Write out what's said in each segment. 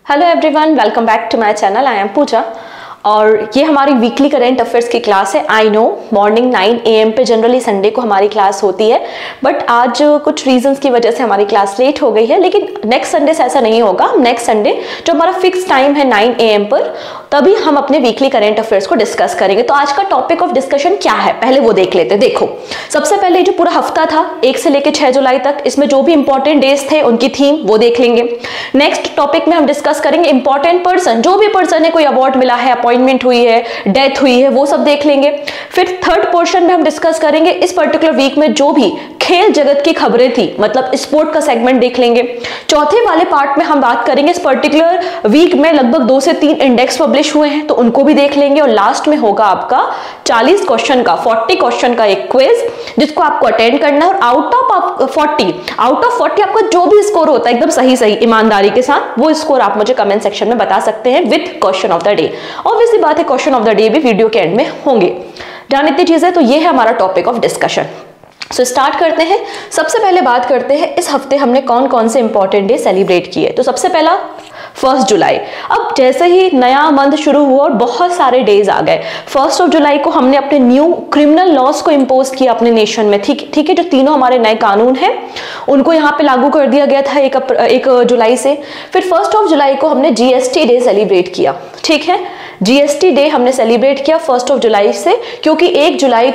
Hello everyone, welcome back to my channel. I am Pooja और ये हमारी वीकली करंट अफेयर्स की क्लास है। आई नो मॉर्निंग 9 AM पे जनरली संडे को हमारी क्लास होती है, बट आज कुछ रीजंस की वजह से हमारी क्लास लेट हो गई है। लेकिन नेक्स्ट संडे से ऐसा नहीं होगा। नेक्स्ट संडे जो हमारा फिक्स टाइम है 9 AM पर, तभी हम अपने वीकली करंट अफेयर्स को डिस्कस करेंगे। तो आज का टॉपिक ऑफ डिस्कशन क्या है, पहले वो देख लेते हैं। देखो, सबसे पहले जो पूरा हफ्ता था 1 से लेकर 6 जुलाई तक, इसमें जो भी इंपॉर्टेंट डेज थे उनकी थीम वो देख लेंगे। नेक्स्ट टॉपिक में हम डिस्कस करेंगे इंपॉर्टेंट पर्सन, जो भी पर्सन है, कोई अवार्ड मिला है, अपॉइंटमेंट हुई है, डेथ हुई है, वो सब देख लेंगे। फिर थर्ड पोर्शन में हम डिस्कस करेंगे इस पर्टिकुलर वीक में जो भी खेल जगत की खबरें थी, मतलब स्पोर्ट का सेगमेंट देख लेंगे। चौथे वाले पार्ट में हम बात करेंगे इस पर्टिकुलर वीक में लगभग 2 से 3 इंडेक्स पब्लिश हुए हैं, तो उनको भी देख लेंगे। और लास्ट में होगा आपका 40 क्वेश्चन का 40 क्वेश्चन का एक क्विज, जिसको आपको अटेंड करना है। और आउट ऑफ 40 आपका जो भी स्कोर होता है एकदम सही ईमानदारी के साथ, वो स्कोर आप मुझे कमेंट सेक्शन में बता सकते हैं with question of the day. Obviously बात है, क्वेश्चन ऑफ द डे भी वीडियो के एंड में होंगे। जान इतनी चीजें, तो ये है हमारा topic of discussion. So start करते हैं। सबसे पहले बात करते हैं इस हफ्ते हमने कौन कौन से इंपॉर्टेंट डे सेलिब्रेट किए। तो सबसे पहला 1 जुलाई। अब जैसे ही नया मंथ शुरू हुआ और बहुत सारे डेज आ गए, 1 जुलाई को हमने अपने न्यू क्रिमिनल लॉज को इम्पोज किया अपने नेशन में। ठीक है, जो तीनों हमारे नए कानून हैं उनको यहाँ पे लागू कर दिया गया था 1 जुलाई से। फिर 1 जुलाई को हमने GST डे सेलिब्रेट किया। ठीक है, GST डे हमने सेलिब्रेट किया 1 जुलाई से, क्योंकि 1 जुलाई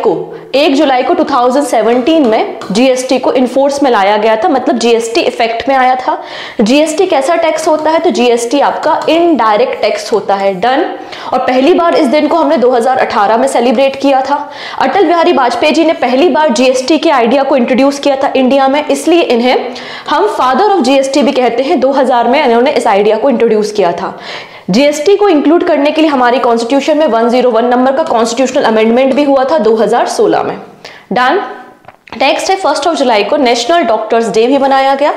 को 2017 में GST को इन्फोर्स में लाया गया था, मतलब GST इफेक्ट में आया था। GST कैसा टैक्स होता है? तो GST आपका इनडायरेक्ट टैक्स होता है। डन। और पहली बार इस दिन को हमने 2018 में सेलिब्रेट किया था। अटल बिहारी वाजपेयी जी ने पहली बार GST के आइडिया को इंट्रोड्यूस किया था इंडिया में, इसलिए इन्हें हम फादर ऑफ GST भी कहते हैं। 2000 में इन्होंने इस आइडिया को इंट्रोड्यूस किया था। GST को इंक्लूड करने के लिए हमारी कॉन्स्टिट्यूशन में 101 नंबर का कॉन्स्टिट्यूशनल अमेंडमेंट भी हुआ था 2016 में। डन। नेक्स्ट है 1 जुलाई को नेशनल डॉक्टर्स डे भी मनाया गया।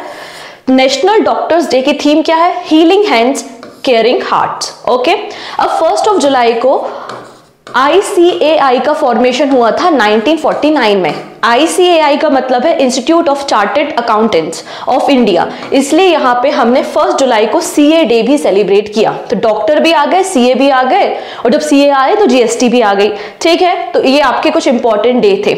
नेशनल डॉक्टर्स डे की थीम क्या है? Healing hands, caring hearts. Okay. अब 1 जुलाई को ICAI का फॉर्मेशन हुआ था 1949 में। ICAI का मतलब है institute of chartered accountants of India, इसलिए यहाँ पे हमने 1 जुलाई को CA डे भी सेलिब्रेट किया। तो डॉक्टर भी आ गए, CA भी आ गए, और जब CA आए तो GST भी आ गई। ठीक है, तो ये आपके कुछ इंपॉर्टेंट डे थे।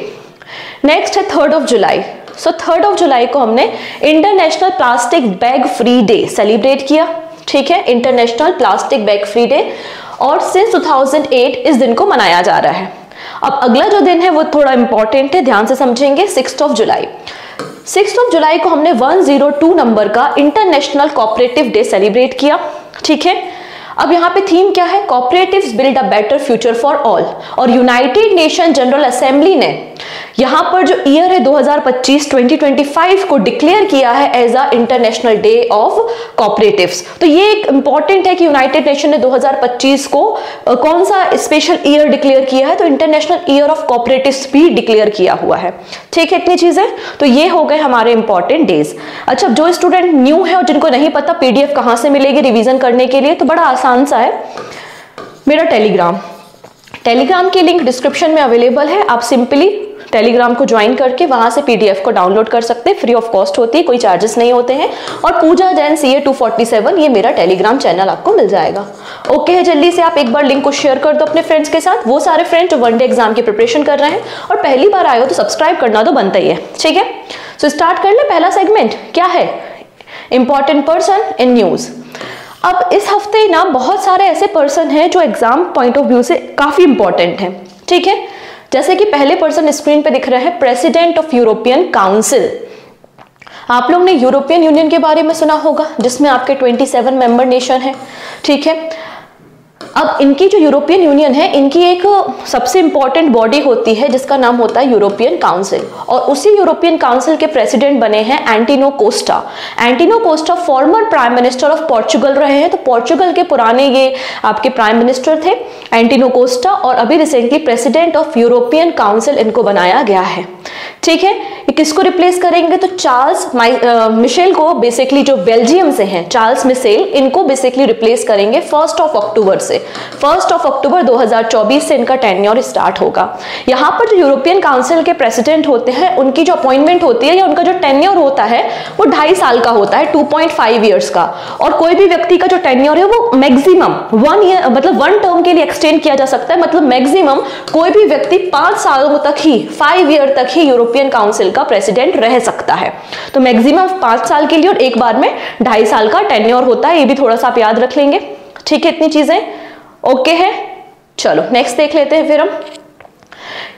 नेक्स्ट है 3 जुलाई। 3 जुलाई को हमने international plastic bag free day celebrate किया। ठीक है, international plastic bag free day, और सिंस 2008 इस दिन को मनाया जा रहा है। अब अगला जो दिन है वो थोड़ा इंपॉर्टेंट है, ध्यान से समझेंगे। 6 जुलाई। 6 जुलाई को हमने 102 नंबर का इंटरनेशनल कोऑपरेटिव डे सेलिब्रेट किया। ठीक है, अब यहाँ पे थीम क्या है? Cooperatives build a better future for all. और यूनाइटेड नेशन जनरल असेंबली ने यहाँ पर जो ईयर है 2025 को डिक्लेयर किया है as a international day of cooperatives. तो ये एक इंपॉर्टेंट है कि यूनाइटेड नेशन ने 2025 को कौन सा स्पेशल ईयर डिक्लेयर किया है? तो इंटरनेशनल ईयर ऑफ कोऑपरेटिव्स भी डिक्लेयर किया हुआ है। ठीक है, इतनी चीजें। तो ये हो गए हमारे इंपॉर्टेंट डेज। अच्छा, जो स्टूडेंट न्यू है और जिनको नहीं पता PDF कहाँ से मिलेगी रिवीजन करने के लिए, तो बड़ा आसान सा है, मेरा टेलीग्राम की लिंक डिस्क्रिप्शन में अवेलेबल है। आप सिंपली टेलीग्राम को ज्वाइन करके वहां से PDF को डाउनलोड कर सकते हैं, फ्री ऑफ कॉस्ट होती है, कोई चार्जेस नहीं होते हैं। और पूजा जैन CA 247 ये मेरा टेलीग्राम चैनल आपको मिल जाएगा। ओके है, जल्दी से आप एक बार लिंक को शेयर कर दो अपने फ्रेंड्स के साथ, वो सारे फ्रेंड्स जो वनडे एग्जाम की प्रिपरेशन कर रहे हैं और पहली बार आए हो तो सब्सक्राइब करना तो बनता ही है। ठीक है, सो स्टार्ट कर ले। पहला सेगमेंट क्या है? Important person in news. अब इस हफ्ते ना बहुत सारे ऐसे पर्सन हैं जो एग्जाम पॉइंट ऑफ व्यू से काफी इंपॉर्टेंट हैं। ठीक है, जैसे कि पहले पर्सन स्क्रीन पे दिख रहे हैं, प्रेसिडेंट ऑफ यूरोपियन काउंसिल। आप लोग ने यूरोपियन यूनियन के बारे में सुना होगा, जिसमें आपके 27 मेंबर नेशन है। ठीक है, अब इनकी जो यूरोपियन यूनियन है, इनकी एक सबसे इंपॉर्टेंट बॉडी होती है जिसका नाम होता है यूरोपियन काउंसिल, और उसी यूरोपियन काउंसिल के प्रेसिडेंट बने हैं Antonio Costa. Antonio Costa former prime minister of Portugal रहे हैं। तो पोर्चुगल के पुराने ये आपके प्राइम मिनिस्टर थे एंटिनो कोस्टा, और अभी recently president of European council इनको बनाया गया है। ठीक है, ये किसको रिप्लेस करेंगे? तो चार्ल्स मिशेल को बेसिकली, जो बेल्जियम से हैं चार्ल्स मिशेल, इनको बेसिकली रिप्लेस करेंगे 1 अक्टूबर से। 1 अक्टूबर 2024 से इनका टेन्योर स्टार्ट होगा। यहाँ पर जो यूरोपियन काउंसिल के प्रेसिडेंट होते हैं उनकी जो अपॉइंटमेंट होती है या उनका जो टेन्योर होता है वो 2.5 साल का होता है, 2.5 ईयर्स का। और कोई भी व्यक्ति का जो टेन्योर है वो मैक्सिमम 1 ईयर, मतलब 1 टर्म के लिए एक्सटेंड किया जा सकता है। मतलब मैक्सिमम कोई भी व्यक्ति 5 सालों तक ही, 5 ईयर तक ही यूरोपियन काउंसिल का प्रेसिडेंट रह सकता है। तो मैक्सिमम 5 साल के लिए और एक बार में 2.5 साल का टेन्योर होता है। ये भी थोड़ा सा आप याद रख लेंगे। ठीक है, इतनी चीजें ओके है। चलो नेक्स्ट देख लेते हैं फिर हम।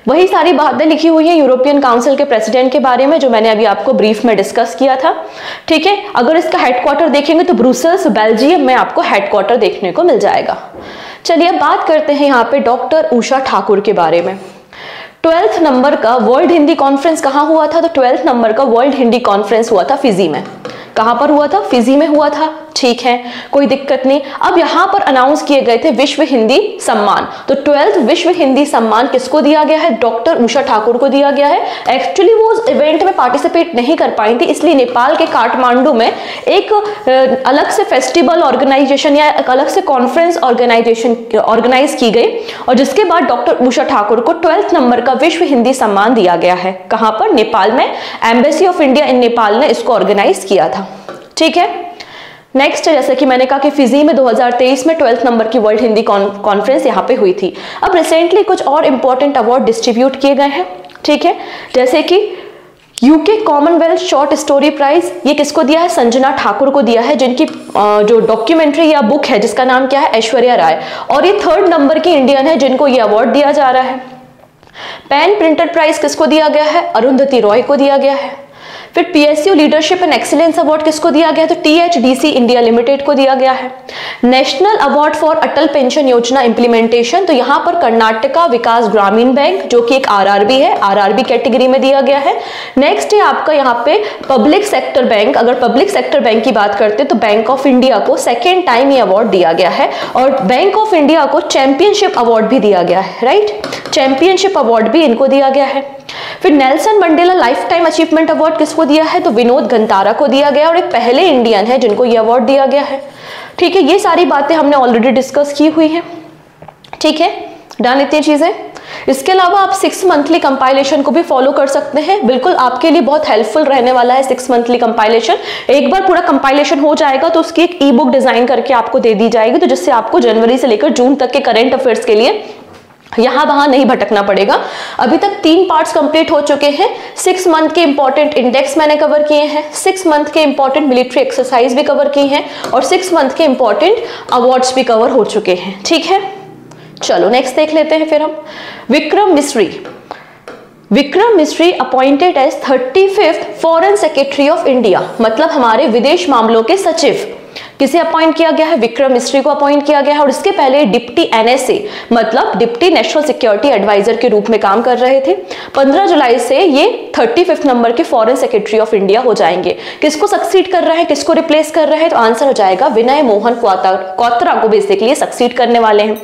वही सारी बातें लिखी हुई हैं यूरोपियन काउंसिल के प्रेसिडेंट के बारे में जो मैंने अभी आपको ब्रीफ में डिस्कस किया था। ठीक है, अगर इसका हेडक्वार्टर देखेंगे तो ब्रुसेल्स बेल्जियम में आपको हेडक्वार्टर देखने को मिल जाएगा। चलिए अब बात करते हैं यहाँ पे डॉक्टर उषा ठाकुर के बारे में। 12th नंबर का वर्ल्ड हिंदी कॉन्फ्रेंस कहाँ हुआ था? तो 12th नंबर का वर्ल्ड हिंदी कॉन्फ्रेंस हुआ था फिजी में। कहां पर हुआ था? फिजी में हुआ था। ठीक है, कोई दिक्कत नहीं। अब यहां पर अनाउंस किए गए थे विश्व हिंदी सम्मान। तो 12th विश्व हिंदी सम्मान किसको दिया गया है? डॉक्टर उषा ठाकुर को दिया गया है। एक्चुअली वो उस इवेंट में पार्टिसिपेट नहीं कर पाई थी, इसलिए नेपाल के काठमांडू में एक अलग से फेस्टिवल ऑर्गेनाइजेशन या एक अलग से कॉन्फ्रेंस ऑर्गेनाइज की गई और जिसके बाद डॉक्टर उषा ठाकुर को 12th नंबर का विश्व हिंदी सम्मान दिया गया है। कहां पर? नेपाल में। Embassy of India in Nepal ने इसको ऑर्गेनाइज किया था। ठीक है, नेक्स्ट जैसे कि मैंने कहा कि फिजी में 2023 में 12th नंबर की वर्ल्ड हिंदी कॉन्फ्रेंस यहाँ पे हुई थी। अब रिसेंटली कुछ और इंपॉर्टेंट अवार्ड डिस्ट्रीब्यूट किए गए हैं। ठीक है, जैसे कि UK Commonwealth short story prize, ये किसको दिया है? संजना ठाकुर को दिया है, जिनकी जो डॉक्यूमेंट्री या बुक है जिसका नाम क्या है? ऐश्वर्या राय। और ये 3rd नंबर की इंडियन है जिनको ये अवार्ड दिया जा रहा है। पेन प्रिंटर प्राइज किसको दिया गया है? अरुंधति रॉय को दिया गया है। फिर PSU leadership and excellence award किसको दिया गया है? तो टीएचडीसी इंडिया लिमिटेड को दिया गया है। National award for Atal pension योजना इंप्लीमेंटेशन, तो यहाँ पर कर्नाटका विकास ग्रामीण बैंक जो कि एक आरआरबी है, आरआरबी कैटेगरी में दिया गया है। नेक्स्ट है आपका यहाँ पे पब्लिक सेक्टर बैंक। अगर पब्लिक सेक्टर बैंक की बात करते हैं तो बैंक ऑफ इंडिया को 2nd टाइम ये अवार्ड दिया गया है और बैंक ऑफ इंडिया को चैंपियनशिप अवार्ड भी दिया गया है। राइट, चैंपियनशिप अवार्ड भी इनको दिया गया है। फिर Nelson Mandela life time achievement award किसको दिया है? तो विनोद गंतारा को दिया गया और एक पहले इंडियन है जिनको ये अवार्ड दिया गया है। ठीक है, ये सारी बातें हमने ऑलरेडी डिस्कस की हुई हैं। ठीक है, डन इतनी चीजें। इसके अलावा आप 6 मंथली कंपाइलेशन को भी फॉलो कर सकते हैं। बिल्कुल आपके लिए बहुत हेल्पफुल रहने वाला है 6 मंथली कंपाइलेशन। एक बार पूरा कंपाइलेशन हो जाएगा तो उसकी एक ई बुक डिजाइन करके आपको दे दी जाएगी, तो जिससे आपको जनवरी से लेकर जून तक के करंट अफेयर्स के लिए यहां वहां नहीं भटकना पड़ेगा। अभी तक 3 पार्ट्स कंप्लीट हो चुके हैं। 6 मंथ के इंपॉर्टेंट इंडेक्स मैंने कवर किए हैं, 6 मंथ के इंपॉर्टेंट मिलिट्री एक्सरसाइज भी कवर की हैं और 6 मंथ के इंपॉर्टेंट अवार्ड्स भी कवर हो चुके हैं। ठीक है, चलो नेक्स्ट देख लेते हैं फिर हम। Vikram Misri appointed as 35th foreign secretary of India, मतलब हमारे विदेश मामलों के सचिव। किसे अपॉइंट किया गया है? विक्रम मिस्री को अपॉइंट किया गया है और इसके पहले डिप्टी एनएसए मतलब डिप्टी नेशनल सिक्योरिटी एडवाइजर के रूप में काम कर रहे थे। 15 जुलाई से ये 35th नंबर के फॉरेन सेक्रेटरी ऑफ इंडिया हो जाएंगे। किसको सक्सीड कर रहे हैं, किसको रिप्लेस कर रहे हैं? तो आंसर हो जाएगा विनय मोहन क्वात्रा को बेसिकली सक्सीड करने वाले हैं।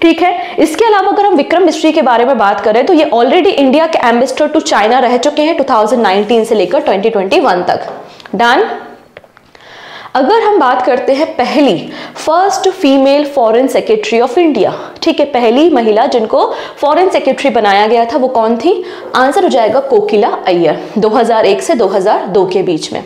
ठीक है, इसके अलावा अगर हम विक्रम मिस्री के बारे में बात करें तो ये ऑलरेडी इंडिया के एम्बेसडर टू चाइना रह चुके हैं 2019 से लेकर 2021 तक। डन। अगर हम बात करते हैं पहली first female foreign secretary of India, ठीक है, पहली महिला जिनको फॉरेन सेक्रेटरी बनाया गया था वो कौन थी? आंसर हो जाएगा कोकिला अय्यर, 2001 से 2002 के बीच में।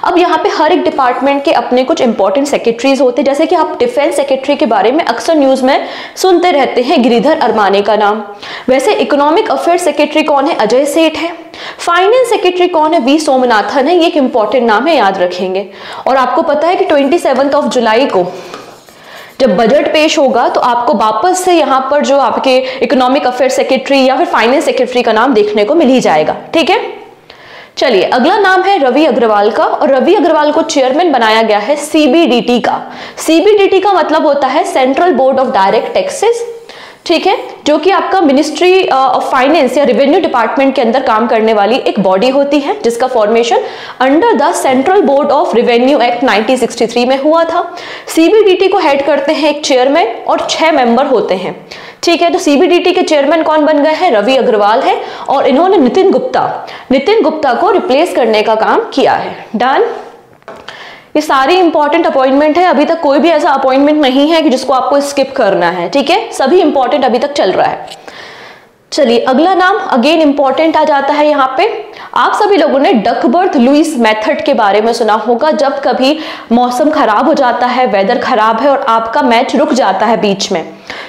अब यहाँ पे हर एक डिपार्टमेंट के अपने कुछ इंपॉर्टेंट सेक्रेटरीज होते हैं, जैसे कि आप डिफेंस सेक्रेटरी के बारे में अक्सर न्यूज में सुनते रहते हैं गिरिधर अरमाने का नाम। वैसे इकोनॉमिक अफेयर सेक्रेटरी कौन है? अजय सेठ है। फाइनेंस सेक्रेटरी कौन है? वी सोमनाथन है। ये एक इंपॉर्टेंट नाम है, याद रखेंगे। और आपको पता है कि 27 जुलाई को जब बजट पेश होगा तो आपको वापस से यहाँ पर जो आपके इकोनॉमिक अफेयर सेक्रेटरी या फिर फाइनेंस सेक्रेटरी का नाम देखने को मिल ही जाएगा। ठीक है, चलिए अगला नाम है रवि अग्रवाल का और रवि अग्रवाल को चेयरमैन बनाया गया है सीबीडीटी का। सीबीडीटी का मतलब होता है central board of direct taxes, ठीक है, जो कि आपका मिनिस्ट्री ऑफ फाइनेंस या रेवेन्यू डिपार्टमेंट के अंदर काम करने वाली एक बॉडी होती है जिसका formation under the central board of revenue act 1963 में हुआ था। सीबीडीटी को हेड करते हैं एक चेयरमैन और 6 मेंबर होते हैं। ठीक है, तो सीबीडीटी के चेयरमैन कौन बन गए हैं? रवि अग्रवाल है, और इन्होंने नितिन गुप्ता को रिप्लेस करने का काम किया है। डन। ये सारी इंपॉर्टेंट अपॉइंटमेंट है, अभी तक कोई भी ऐसा अपॉइंटमेंट नहीं है कि जिसको आपको स्किप करना है। ठीक है, सभी इंपॉर्टेंट अभी तक चल रहा है। चलिए अगला नाम अगेन इंपॉर्टेंट आ जाता है यहाँ पे। आप सभी लोगों ने डकवर्थ लुईस मेथड के बारे में सुना होगा। जब कभी मौसम खराब हो जाता है, वेदर खराब है और आपका मैच रुक जाता है बीच में,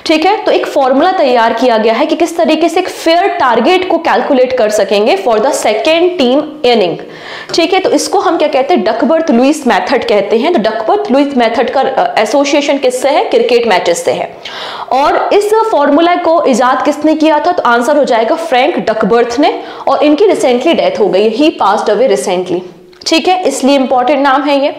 ठीक है, तो एक फॉर्मूला तैयार किया गया है कि किस तरीके से एक फेयर टारगेट को कैलकुलेट कर सकेंगे for the second team inning. ठीक है, तो इसको हम क्या कहते हैं? डकवर्थ लुईस मेथड कहते हैं। तो डकवर्थ लुईस मेथड का एसोसिएशन किससे है? क्रिकेट मैचेस से है। और इस फॉर्मूला को इजाद किसने किया था? तो आंसर हो जाएगा फ्रैंक डकवर्थ ने, और इनकी रिसेंटली डेथ हो गई, ही पास्ड अवे रिसेंटली। ठीक है, इसलिए इंपॉर्टेंट नाम है ये।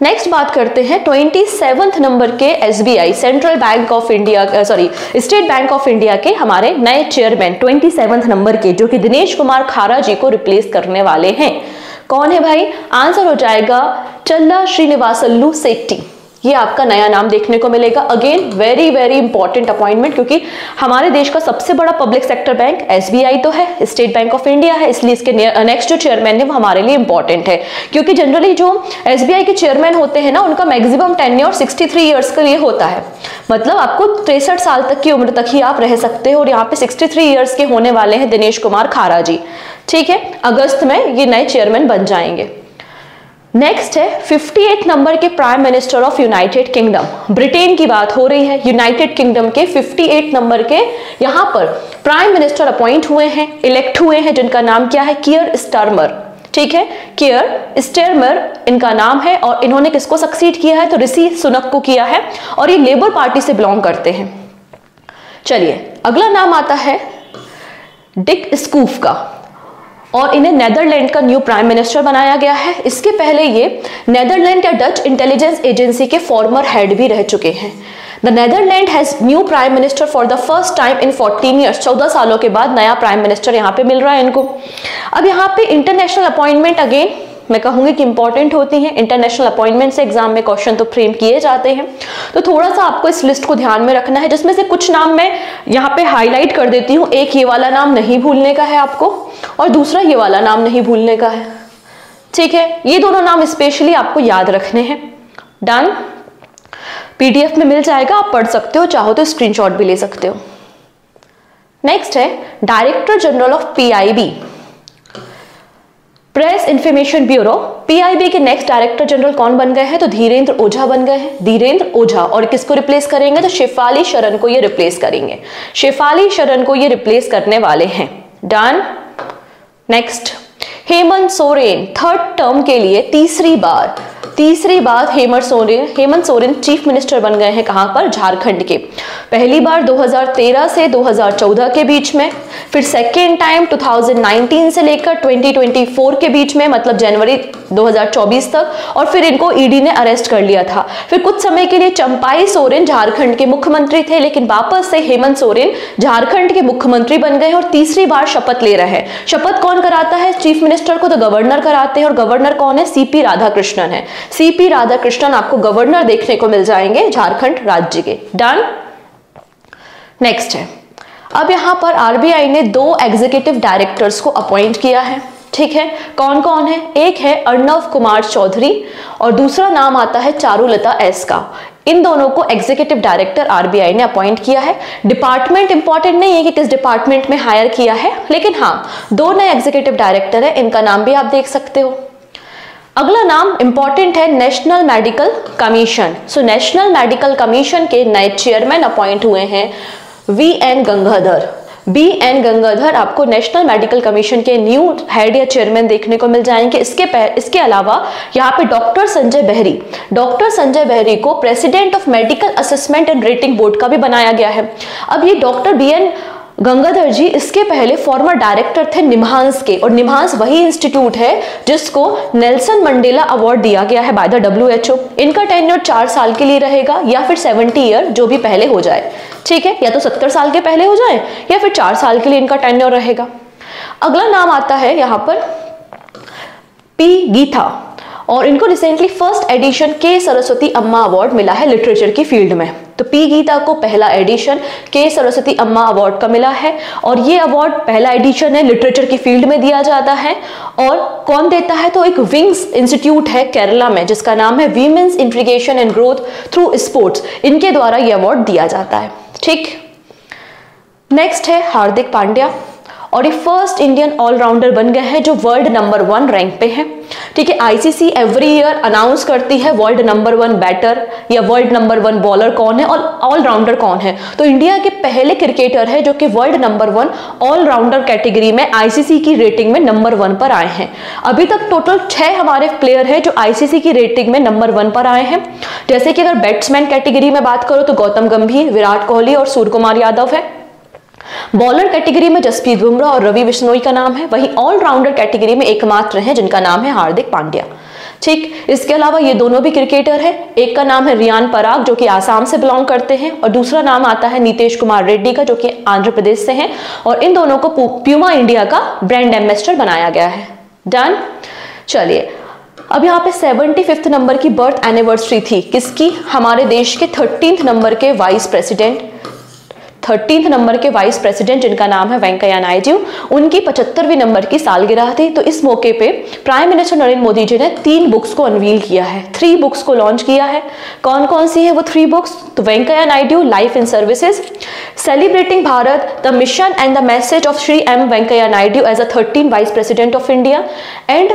नेक्स्ट बात करते हैं 27वें नंबर के SBI central bank of India state Bank of India के हमारे नए चेयरमैन 27वें नंबर के, जो कि दिनेश कुमार खारा जी को रिप्लेस करने वाले हैं। कौन है भाई? आंसर हो जाएगा चल्ला श्रीनिवासल्लू सेट्टी। ये आपका नया नाम देखने को मिलेगा। Again very very important appointment, क्योंकि हमारे देश का सबसे बड़ा पब्लिक सेक्टर बैंक एसबीआई तो है, स्टेट बैंक ऑफ इंडिया है, इसलिए इसके नेक्स्ट जो चेयरमैन है वो हमारे लिए इंपॉर्टेंट है। क्योंकि जनरली जो एसबीआई के चेयरमैन होते हैं ना, उनका मैक्सिमम टेन्योर 63 ईयर्स के लिए होता है। मतलब आपको 63 साल तक की उम्र तक ही आप रह सकते हो, और यहाँ पे 63 ईयर्स के होने वाले हैं दिनेश कुमार खारा जी। ठीक है, अगस्त में ये नए चेयरमैन बन जाएंगे। नेक्स्ट है 58 नंबर के prime minister of United kingdom. Britain की बात हो रही है। यूनाइटेड किंगडम के 58 नंबर के यहाँ पर प्राइम मिनिस्टर अपॉइंट हुए हैं, इलेक्ट हुए हैं, जिनका नाम क्या है? कियर स्टारमर। ठीक है, कियर स्टारमर इनका नाम है, और इन्होंने किसको सक्सीड किया है? तो ऋषि सुनक को किया है, और ये लेबर पार्टी से बिलोंग करते हैं। चलिए अगला नाम आता है डिक स्कूफ का, और इन्हें नेदरलैंड का न्यू प्राइम मिनिस्टर बनाया गया है। इसके पहले ये नेदरलैंड या डच इंटेलिजेंस एजेंसी के फॉर्मर हेड भी रह चुके हैं। The Netherland has new prime minister for the first time in 14 years. 14 सालों के बाद नया प्राइम मिनिस्टर यहाँ पे मिल रहा है इनको। अब यहाँ पे इंटरनेशनल अपॉइंटमेंट अगेन मैं कहूंगी कि इंपॉर्टेंट होती हैं। इंटरनेशनल अपॉइंटमेंट से एग्जाम में क्वेश्चन तो फ्रेम किए जाते हैं, तो थोड़ा सा आपको इस लिस्ट को ध्यान में रखना है, जिसमें से कुछ नाम मैं यहाँ पे हाईलाइट कर देती हूँ। एक ये वाला नाम नहीं भूलने का है आपको, और दूसरा ये वाला नाम नहीं भूलने का है। ठीक है, ये दोनों नाम स्पेशली आपको याद रखने हैं। डन। पीडीएफ में मिल जाएगा, आप पढ़ सकते हो, चाहो तो स्क्रीनशॉट भी ले सकते हो। नेक्स्ट है director general of PIB, press information bureau. PIB के नेक्स्ट डायरेक्टर जनरल कौन बन गए हैं? तो धीरेन्द्र ओझा बन गए हैं। धीरेन्द्र ओझा, और किसको रिप्लेस करेंगे? तो शेफाली शरण को ये रिप्लेस करेंगे। शेफाली शरण को ये रिप्लेस करने वाले हैं। Done. Next Hemant Soren, third term के लिए तीसरी बार हेमंत सोरेन चीफ मिनिस्टर बन गए हैं। कहां पर? झारखंड के। पहली बार 2013 से 2014 के बीच में, फिर सेकेंड टाइम 2019 से लेकर 2024 के बीच में, मतलब जनवरी 2024 तक, और फिर इनको ईडी ने अरेस्ट कर लिया था। फिर कुछ समय के लिए चंपाई सोरेन झारखंड के मुख्यमंत्री थे, लेकिन वापस से हेमंत सोरेन झारखंड के मुख्यमंत्री बन गए और तीसरी बार शपथ ले रहे हैं। शपथ कौन कराता है चीफ मिनिस्टर को? तो गवर्नर कराते हैं, और गवर्नर कौन है? सीपी राधाकृष्णन है। सीपी राधाकृष्णन आपको गवर्नर देखने को मिल जाएंगे झारखंड राज्य के। डन। नेक्स्ट है, अब यहां पर आरबीआई ने 2 एग्जीक्यूटिव डायरेक्टर्स को अपॉइंट किया है। ठीक है, कौन कौन है? एक है अर्णव कुमार चौधरी, और दूसरा नाम आता है चारुलता एस का। इन दोनों को एग्जीक्यूटिव डायरेक्टर आरबीआई ने अपॉइंट किया है। डिपार्टमेंट इंपॉर्टेंट नहीं है कि किस डिपार्टमेंट में हायर किया है, लेकिन हाँ 2 नए एग्जीक्यूटिव डायरेक्टर है, इनका नाम भी आप देख सकते हो। अगला नाम इंपॉर्टेंट है national medical commission. So national medical commission के नए चेयरमैन अपॉइंट हुए हैं वी.एन. गंगाधर। बी.एन. गंगाधर आपको नेशनल मेडिकल कमीशन के न्यू हेड या चेयरमैन देखने को मिल जाएंगे। इसके अलावा यहाँ पे डॉक्टर संजय बहरी को president of medical assessment and rating board का भी बनाया गया है। अब ये डॉक्टर बी.एन. गंगाधर जी इसके पहले फॉर्मर डायरेक्टर थे निम्हांस के, और निम्हांस वही इंस्टीट्यूट है जिसको नेल्सन मंडेला अवार्ड दिया गया है बाय द WHO। इनका टेन्योर 4 साल के लिए रहेगा, या फिर 70 ईयर, जो भी पहले हो जाए। ठीक है, या तो 70 साल के पहले हो जाए, या फिर 4 साल के लिए इनका टेन्योर रहेगा। अगला नाम आता है यहाँ पर पी गीता, और इनको रिसेंटली फर्स्ट एडिशन के सरस्वती अम्मा अवार्ड मिला है लिटरेचर की फील्ड में। तो पी गीता को पहला एडिशन के सरस्वती अम्मा अवार्ड का मिला है और ये अवार्ड पहला एडिशन है, लिटरेचर की फील्ड में दिया जाता है। और कौन देता है? तो एक विंग्स इंस्टीट्यूट है केरला में जिसका नाम है women's integration and growth through sports, इनके द्वारा ये अवार्ड दिया जाता है। ठीक, नेक्स्ट है हार्दिक पांड्या और ये फर्स्ट इंडियन ऑलराउंडर बन गए हैं जो वर्ल्ड नंबर 1 रैंक पे है। ठीक है, आईसीसी एवरी ईयर अनाउंस करती है वर्ल्ड नंबर 1 बैटर या वर्ल्ड नंबर 1 बॉलर कौन है और ऑलराउंडर कौन है। तो इंडिया के पहले क्रिकेटर है जो कि वर्ल्ड नंबर 1 ऑलराउंडर कैटेगरी में आईसीसी की रेटिंग में नंबर 1 पर आए हैं। अभी तक टोटल 6 हमारे प्लेयर हैं जो आईसीसी की रेटिंग में नंबर 1 पर आए हैं। जैसे कि अगर बैट्समैन कैटेगरी में बात करो तो गौतम गंभीर, विराट कोहली और सूर्य कुमार यादव है। बॉलर कैटेगरी में जसप्रीत बुमराह और रवि बिश्नोई का नाम है। वहीं ऑलराउंडर कैटेगरी में एकमात्र हैं जिनका नाम है हार्दिक पांड्या। ठीक, इसके अलावा ये दोनों भी क्रिकेटर हैं। एक का नाम है रियान पराग जो कि आसाम से बिलोंग करते हैं और दूसरा नाम आता है नीतीश कुमार रेड्डी का जो कि आंध्र प्रदेश से हैं और इन दोनों को प्यूमा इंडिया का ब्रांड एम्बेसडर बनाया गया है। डन। चलिए, अब यहाँ पे 75th नंबर की बर्थ एनिवर्सरी थी किसकी? हमारे देश के 13th नंबर के वाइस प्रेसिडेंट, 13th नंबर के वाइस प्रेसिडेंट जिनका नाम है वेंकैया नायडू, उनकी 75वीं नंबर की सालगिरह थी। तो इस मौके पे प्राइम मिनिस्टर नरेंद्र मोदी जी ने 3 बुक्स को अनवील किया है, 3 बुक्स को लॉन्च किया है। कौन कौन सी है वो 3 बुक्स? तो Venkaiah Naidu life in services, celebrating Bharat the mission and the message of Shri M Venkaiah Naidu as a 13th vice president of India, and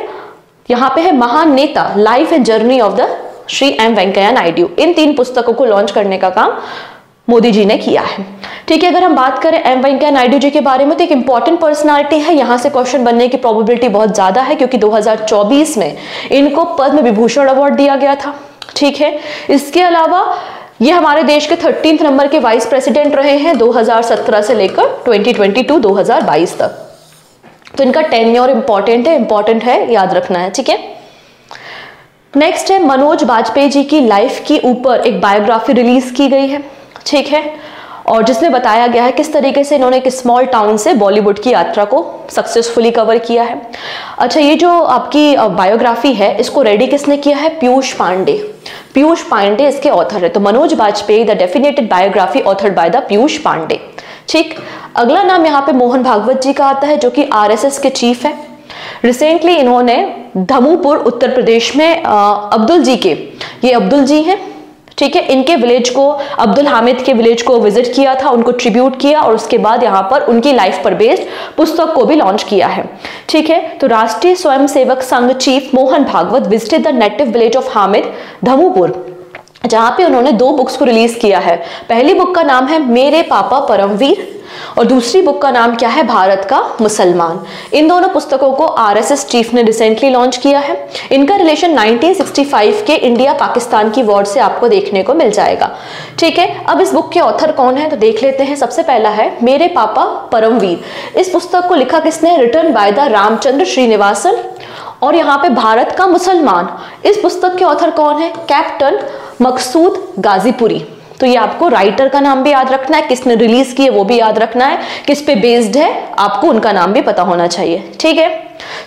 यहाँ पे है महान नेता life and journey of the Shri M Venkaiah Naidu. इन 3 पुस्तकों को लॉन्च करने का काम मोदी जी ने किया है। ठीक है, अगर हम बात करें एम वेंकैया नायडू जी के बारे में तो एक इंपॉर्टेंट पर्सनालिटी है। यहां से क्वेश्चन बनने की प्रोबेबिलिटी बहुत ज्यादा है क्योंकि 2024 में इनको पद्म विभूषण अवार्ड दिया गया था। ठीक है, इसके अलावा ये हमारे देश के 13th नंबर के वाइस प्रेसिडेंट रहे हैं 2017 से लेकर 2022 तक। तो इनका टेन्योर इंपॉर्टेंट है, याद रखना है। ठीक है, नेक्स्ट है मनोज बाजपेयी जी की लाइफ के ऊपर एक बायोग्राफी रिलीज की गई है। ठीक है, और जिसमें बताया गया है किस तरीके से इन्होंने एक स्मॉल टाउन से बॉलीवुड की यात्रा को सक्सेसफुली कवर किया है। अच्छा, ये जो आपकी बायोग्राफी है इसको रेडी किसने किया है? पीयूष पांडे। पीयूष पांडे इसके ऑथर है। तो Manoj Bajpayee the definitive biography authored by the Piyush Pande. ठीक, अगला नाम यहाँ पे मोहन भागवत जी का आता है जो कि आरएसएस के चीफ है। रिसेंटली इन्होंने धमुपुर उत्तर प्रदेश में अब्दुल जी के, ये अब्दुल जी हैं, ठीक है, इनके विलेज को, अब्दुल हामिद के विलेज को विजिट किया था, उनको ट्रिब्यूट किया और उसके बाद यहाँ पर उनकी लाइफ पर बेस्ड पुस्तक को भी लॉन्च किया है। ठीक है, तो Rashtriya Swayamsevak Sangh chief Mohan Bhagwat visited the native village of Hamid Dhamupur, जहां पे उन्होंने 2 बुक्स को रिलीज किया है। पहली बुक का नाम है मेरे पापा परमवीर और दूसरी बुक का नाम क्या है? भारत का मुसलमान। इन दोनों पुस्तकों को आरएसएस चीफ ने रिसेंटली लॉन्च किया है। इनका रिलेशन 1965 के इंडिया पाकिस्तान की वॉर से आपको देखने को मिल जाएगा। ठीक है, अब इस बुक के ऑथर कौन है तो देख लेते हैं। सबसे पहला है मेरे पापा परमवीर। इस पुस्तक को लिखा किसने? Written by the Ramachandra Srinivasan. और यहाँ पे भारत का मुसलमान, इस पुस्तक के ऑथर कौन है? कैप्टन मकसूद गाजीपुरी। तो ये आपको राइटर का नाम भी याद रखना है, किसने रिलीज की है वो भी याद रखना है, किस पे बेस्ड है आपको उनका नाम भी पता होना चाहिए। ठीक है,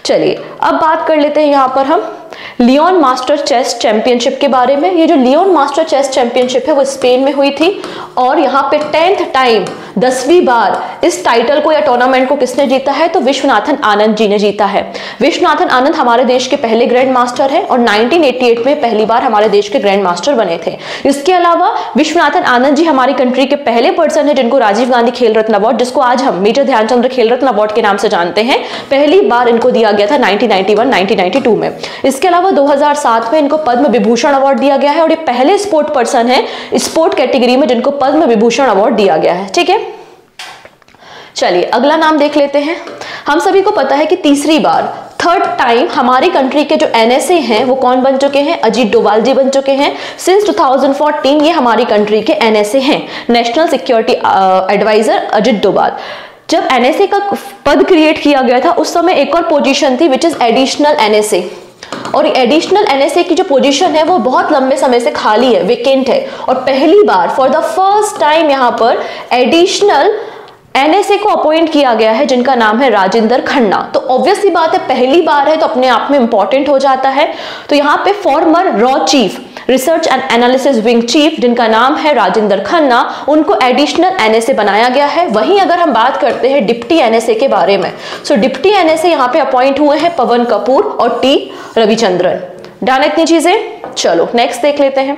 चलिए अब बात कर लेते हैं यहाँ पर हम लियोन मास्टर चेस चैंपियनशिप के बारे में। ये जो लियोन मास्टर चेस चैंपियनशिप है वो स्पेन में हुई थी और यहाँ पे 10th टाइम 10वीं बार इस टाइटल को या टूर्नामेंट को किसने जीता है? तो विश्वनाथन आनंद जी ने जीता है। विश्वनाथन आनंद हमारे देश के पहले ग्रैंड मास्टर है और 1988 में पहली बार हमारे देश के ग्रैंड मास्टर बने थे। इसके अलावा विश्वनाथन आनंद जी हमारी कंट्री के पहले पर्सन है जिनको राजीव गांधी खेल रत्न अवार्ड, जिसको आज हम मेजर ध्यानचंद्र खेल रत्न अवार्ड के नाम से जानते हैं, पहली बार इनको दिया गया था 1991-1992 में। इसके अलावा 2007 में इनको पद्म विभूषण अवार्ड दिया गया है और ये पहले स्पोर्ट पर्सन है स्पोर्ट कैटेगरी में जिनको पद्म विभूषण अवार्ड दिया गया है। ठीक है, चलिए अगला नाम देख लेते हैं। हम सभी को पता है कि तीसरी बार, 3rd टाइम हमारी कंट्री के जो एनएसए हैं वो कौन बन चुके हैं? अजीत डोभाल जी बन चुके हैं। सिंस 2014 ये हमारी कंट्री के एनएसए हैं, national security adviser Ajit Doval. जब एनएसए का पद क्रिएट किया गया था उस समय एक और पोजीशन थी विच इज एडिशनल एनएसए, और एडिशनल एनएसए की जो पोजीशन है वो बहुत लंबे समय से खाली है, वेकेंट है, और पहली बार फॉर द फर्स्ट टाइम यहाँ पर एडिशनल एनएसए को अपॉइंट किया गया है जिनका नाम है राजेंद्र खन्ना। तो ऑब्वियसली बात है, पहली बार है तो अपने आप में इंपॉर्टेंट हो जाता है। तो यहाँ पे farmer raw chief research and analysis wing chief जिनका नाम है राजेंद्र खन्ना, उनको एडिशनल एनएसए बनाया गया है। वहीं अगर हम बात करते हैं डिप्टी एनएसए के बारे में, सो डिप्टी एनएसए यहाँ पे अपॉइंट हुए हैं पवन कपूर और टी रविचंद्रन। डन इतनी चीजें। चलो नेक्स्ट देख लेते हैं।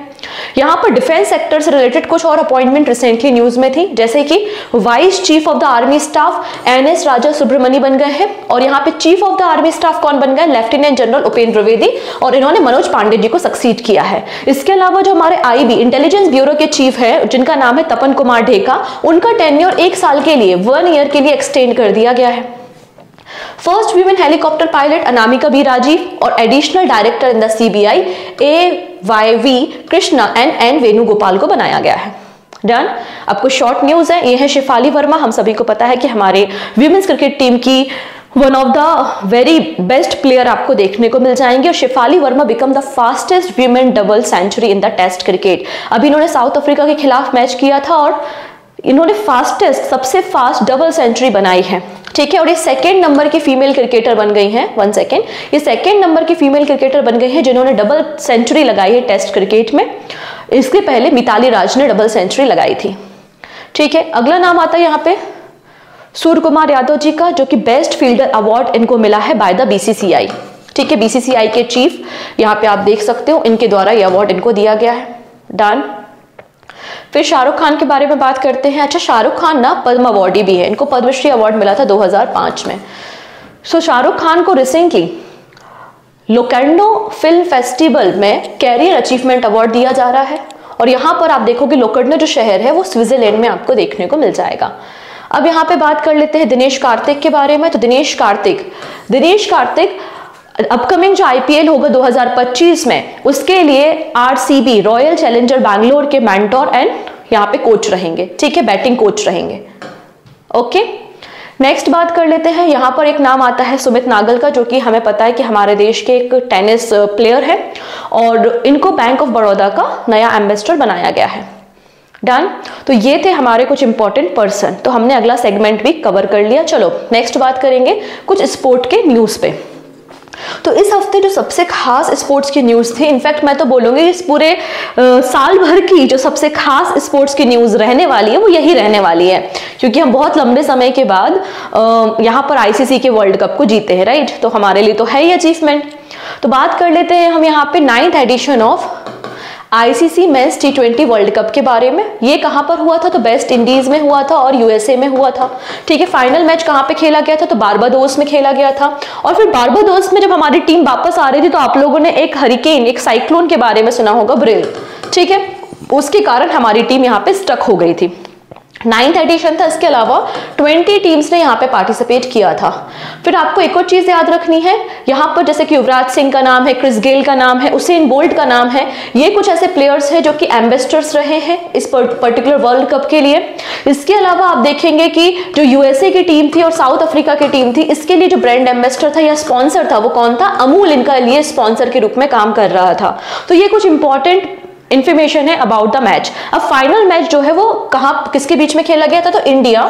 यहाँ पर डिफेंस सेक्टर से रिलेटेड कुछ और अपॉइंटमेंट रिसेंटली न्यूज में थी, जैसे कि vice chief of the army staff NS Raja Subramanya बन गए हैं, और यहाँ पे chief of the army staff कौन बन गए, लेफ्टिनेंट जनरल उपेंद्र द्विवेदी, और इन्होंने मनोज पांडे जी को सक्सीड किया है। इसके अलावा जो हमारे आईबी इंटेलिजेंस ब्यूरो के चीफ है जिनका नाम है तपन कुमार ढेका, उनका टेन्योर 1 साल के लिए 1 ईयर के लिए एक्सटेंड कर दिया गया है। First women helicopter pilot Anamika B Rajeev और additional director in the CBI AYV Krishna N Venugopal को बनाया गया है। डन। अब कुछ शॉर्ट न्यूज है, ये है शेफाली वर्मा। हम सभी को पता है कि हमारे वीमेन्स क्रिकेट टीम की one of the very best player आपको देखने को मिल जाएंगे, और Shafali Verma become the fastest women double century in the test cricket. अभी इन्होंने साउथ अफ्रीका के खिलाफ मैच किया था और इन्होंने सबसे फास्ट डबल सेंचुरी बनाई है। ठीक है, और ये 2nd नंबर की फीमेल क्रिकेटर बन गई हैं। 1 सेकेंड, ये 2nd नंबर की फीमेल क्रिकेटर बन गई हैं जिन्होंने डबल सेंचुरी लगाई है टेस्ट क्रिकेट में। इसके पहले मिताली राज ने डबल सेंचुरी लगाई थी। ठीक है, अगला नाम आता है यहाँ पे सूर्य कुमार यादव जी का, जो कि बेस्ट फील्डर अवार्ड इनको मिला है बाय द BCCI। ठीक है, BCCI के चीफ यहाँ पे आप देख सकते हो, इनके द्वारा ये अवार्ड इनको दिया गया है। डन। फिर शाहरुख खान के बारे में बात करते हैं। अच्छा, शाहरुख खान ना पद्म अवार्डी भी है, इनको पद्मश्री अवार्ड मिला था 2005 में। सो शाहरुख खान को रिसेंटली लोकेंडो फिल्म फेस्टिवल में कैरियर अचीवमेंट अवार्ड दिया जा रहा है, और यहाँ पर आप देखोगे लोकेंडो जो शहर है वो स्विट्जरलैंड में आपको देखने को मिल जाएगा। अब यहाँ पे बात कर लेते हैं दिनेश कार्तिक के बारे में। तो दिनेश कार्तिक अपकमिंग जो IPL होगा 2025 में, उसके लिए RCB रॉयल चैलेंजर बैंगलोर के मेंटोर एंड यहाँ पे कोच रहेंगे। ठीक है, बैटिंग कोच रहेंगे। ओके, नेक्स्ट बात कर लेते हैं। यहाँ पर एक नाम आता है सुमित नागल का, जो कि हमें पता है कि हमारे देश के एक टेनिस प्लेयर है, और इनको बैंक ऑफ बड़ौदा का नया एम्बेसडर बनाया गया है। डन। तो ये थे हमारे कुछ इंपॉर्टेंट पर्सन। तो हमने अगला सेगमेंट भी कवर कर लिया। चलो नेक्स्ट बात करेंगे कुछ स्पोर्ट के न्यूज पे। तो इस हफ्ते जो सबसे खास स्पोर्ट्स की न्यूज थी, इनफैक्ट मैं तो बोलूंगी इस पूरे साल भर की जो सबसे खास स्पोर्ट्स की न्यूज रहने वाली है वो यही रहने वाली है, क्योंकि हम बहुत लंबे समय के बाद यहाँ पर ICC के वर्ल्ड कप को जीते हैं। राइट, तो हमारे लिए तो है ही अचीवमेंट। तो बात कर लेते हैं हम यहाँ पे 9th edition of ICC men's T20 world cup के बारे में। ये कहां पर हुआ था, तो वेस्ट इंडीज में हुआ था और USA में हुआ था। ठीक है, फाइनल मैच कहां पे खेला गया था, तो बारबाडोस में खेला गया था। और फिर बारबाडोस में जब हमारी टीम वापस आ रही थी तो आप लोगों ने एक हरिकेन, एक साइक्लोन के बारे में सुना होगा, ब्रेल। ठीक है, उसके कारण हमारी टीम यहाँ पे स्टक हो गई थी। 9th एडिशन था, इसके अलावा 20 टीम्स ने यहाँ पे पार्टिसिपेट किया था। फिर आपको एक और चीज याद रखनी है, यहाँ पर जैसे कि युवराज सिंह का नाम है, क्रिस गेल का नाम है, उसेन बोल्ट का नाम है, ये कुछ ऐसे प्लेयर्स हैं जो कि एम्बेसडर्स रहे हैं इस पर्टिकुलर वर्ल्ड कप के लिए। इसके अलावा आप देखेंगे कि जो USA की टीम थी और साउथ अफ्रीका की टीम थी, इसके लिए जो ब्रांड एम्बेसडर था या स्पॉन्सर था वो कौन था, अमूल इनका लिए स्पॉन्सर के रूप में काम कर रहा था। तो ये कुछ इंपॉर्टेंट इंफॉर्मेशन है अबाउट द मैच। अब फाइनल मैच जो है वो कहां किसके बीच में खेला गया था, तो इंडिया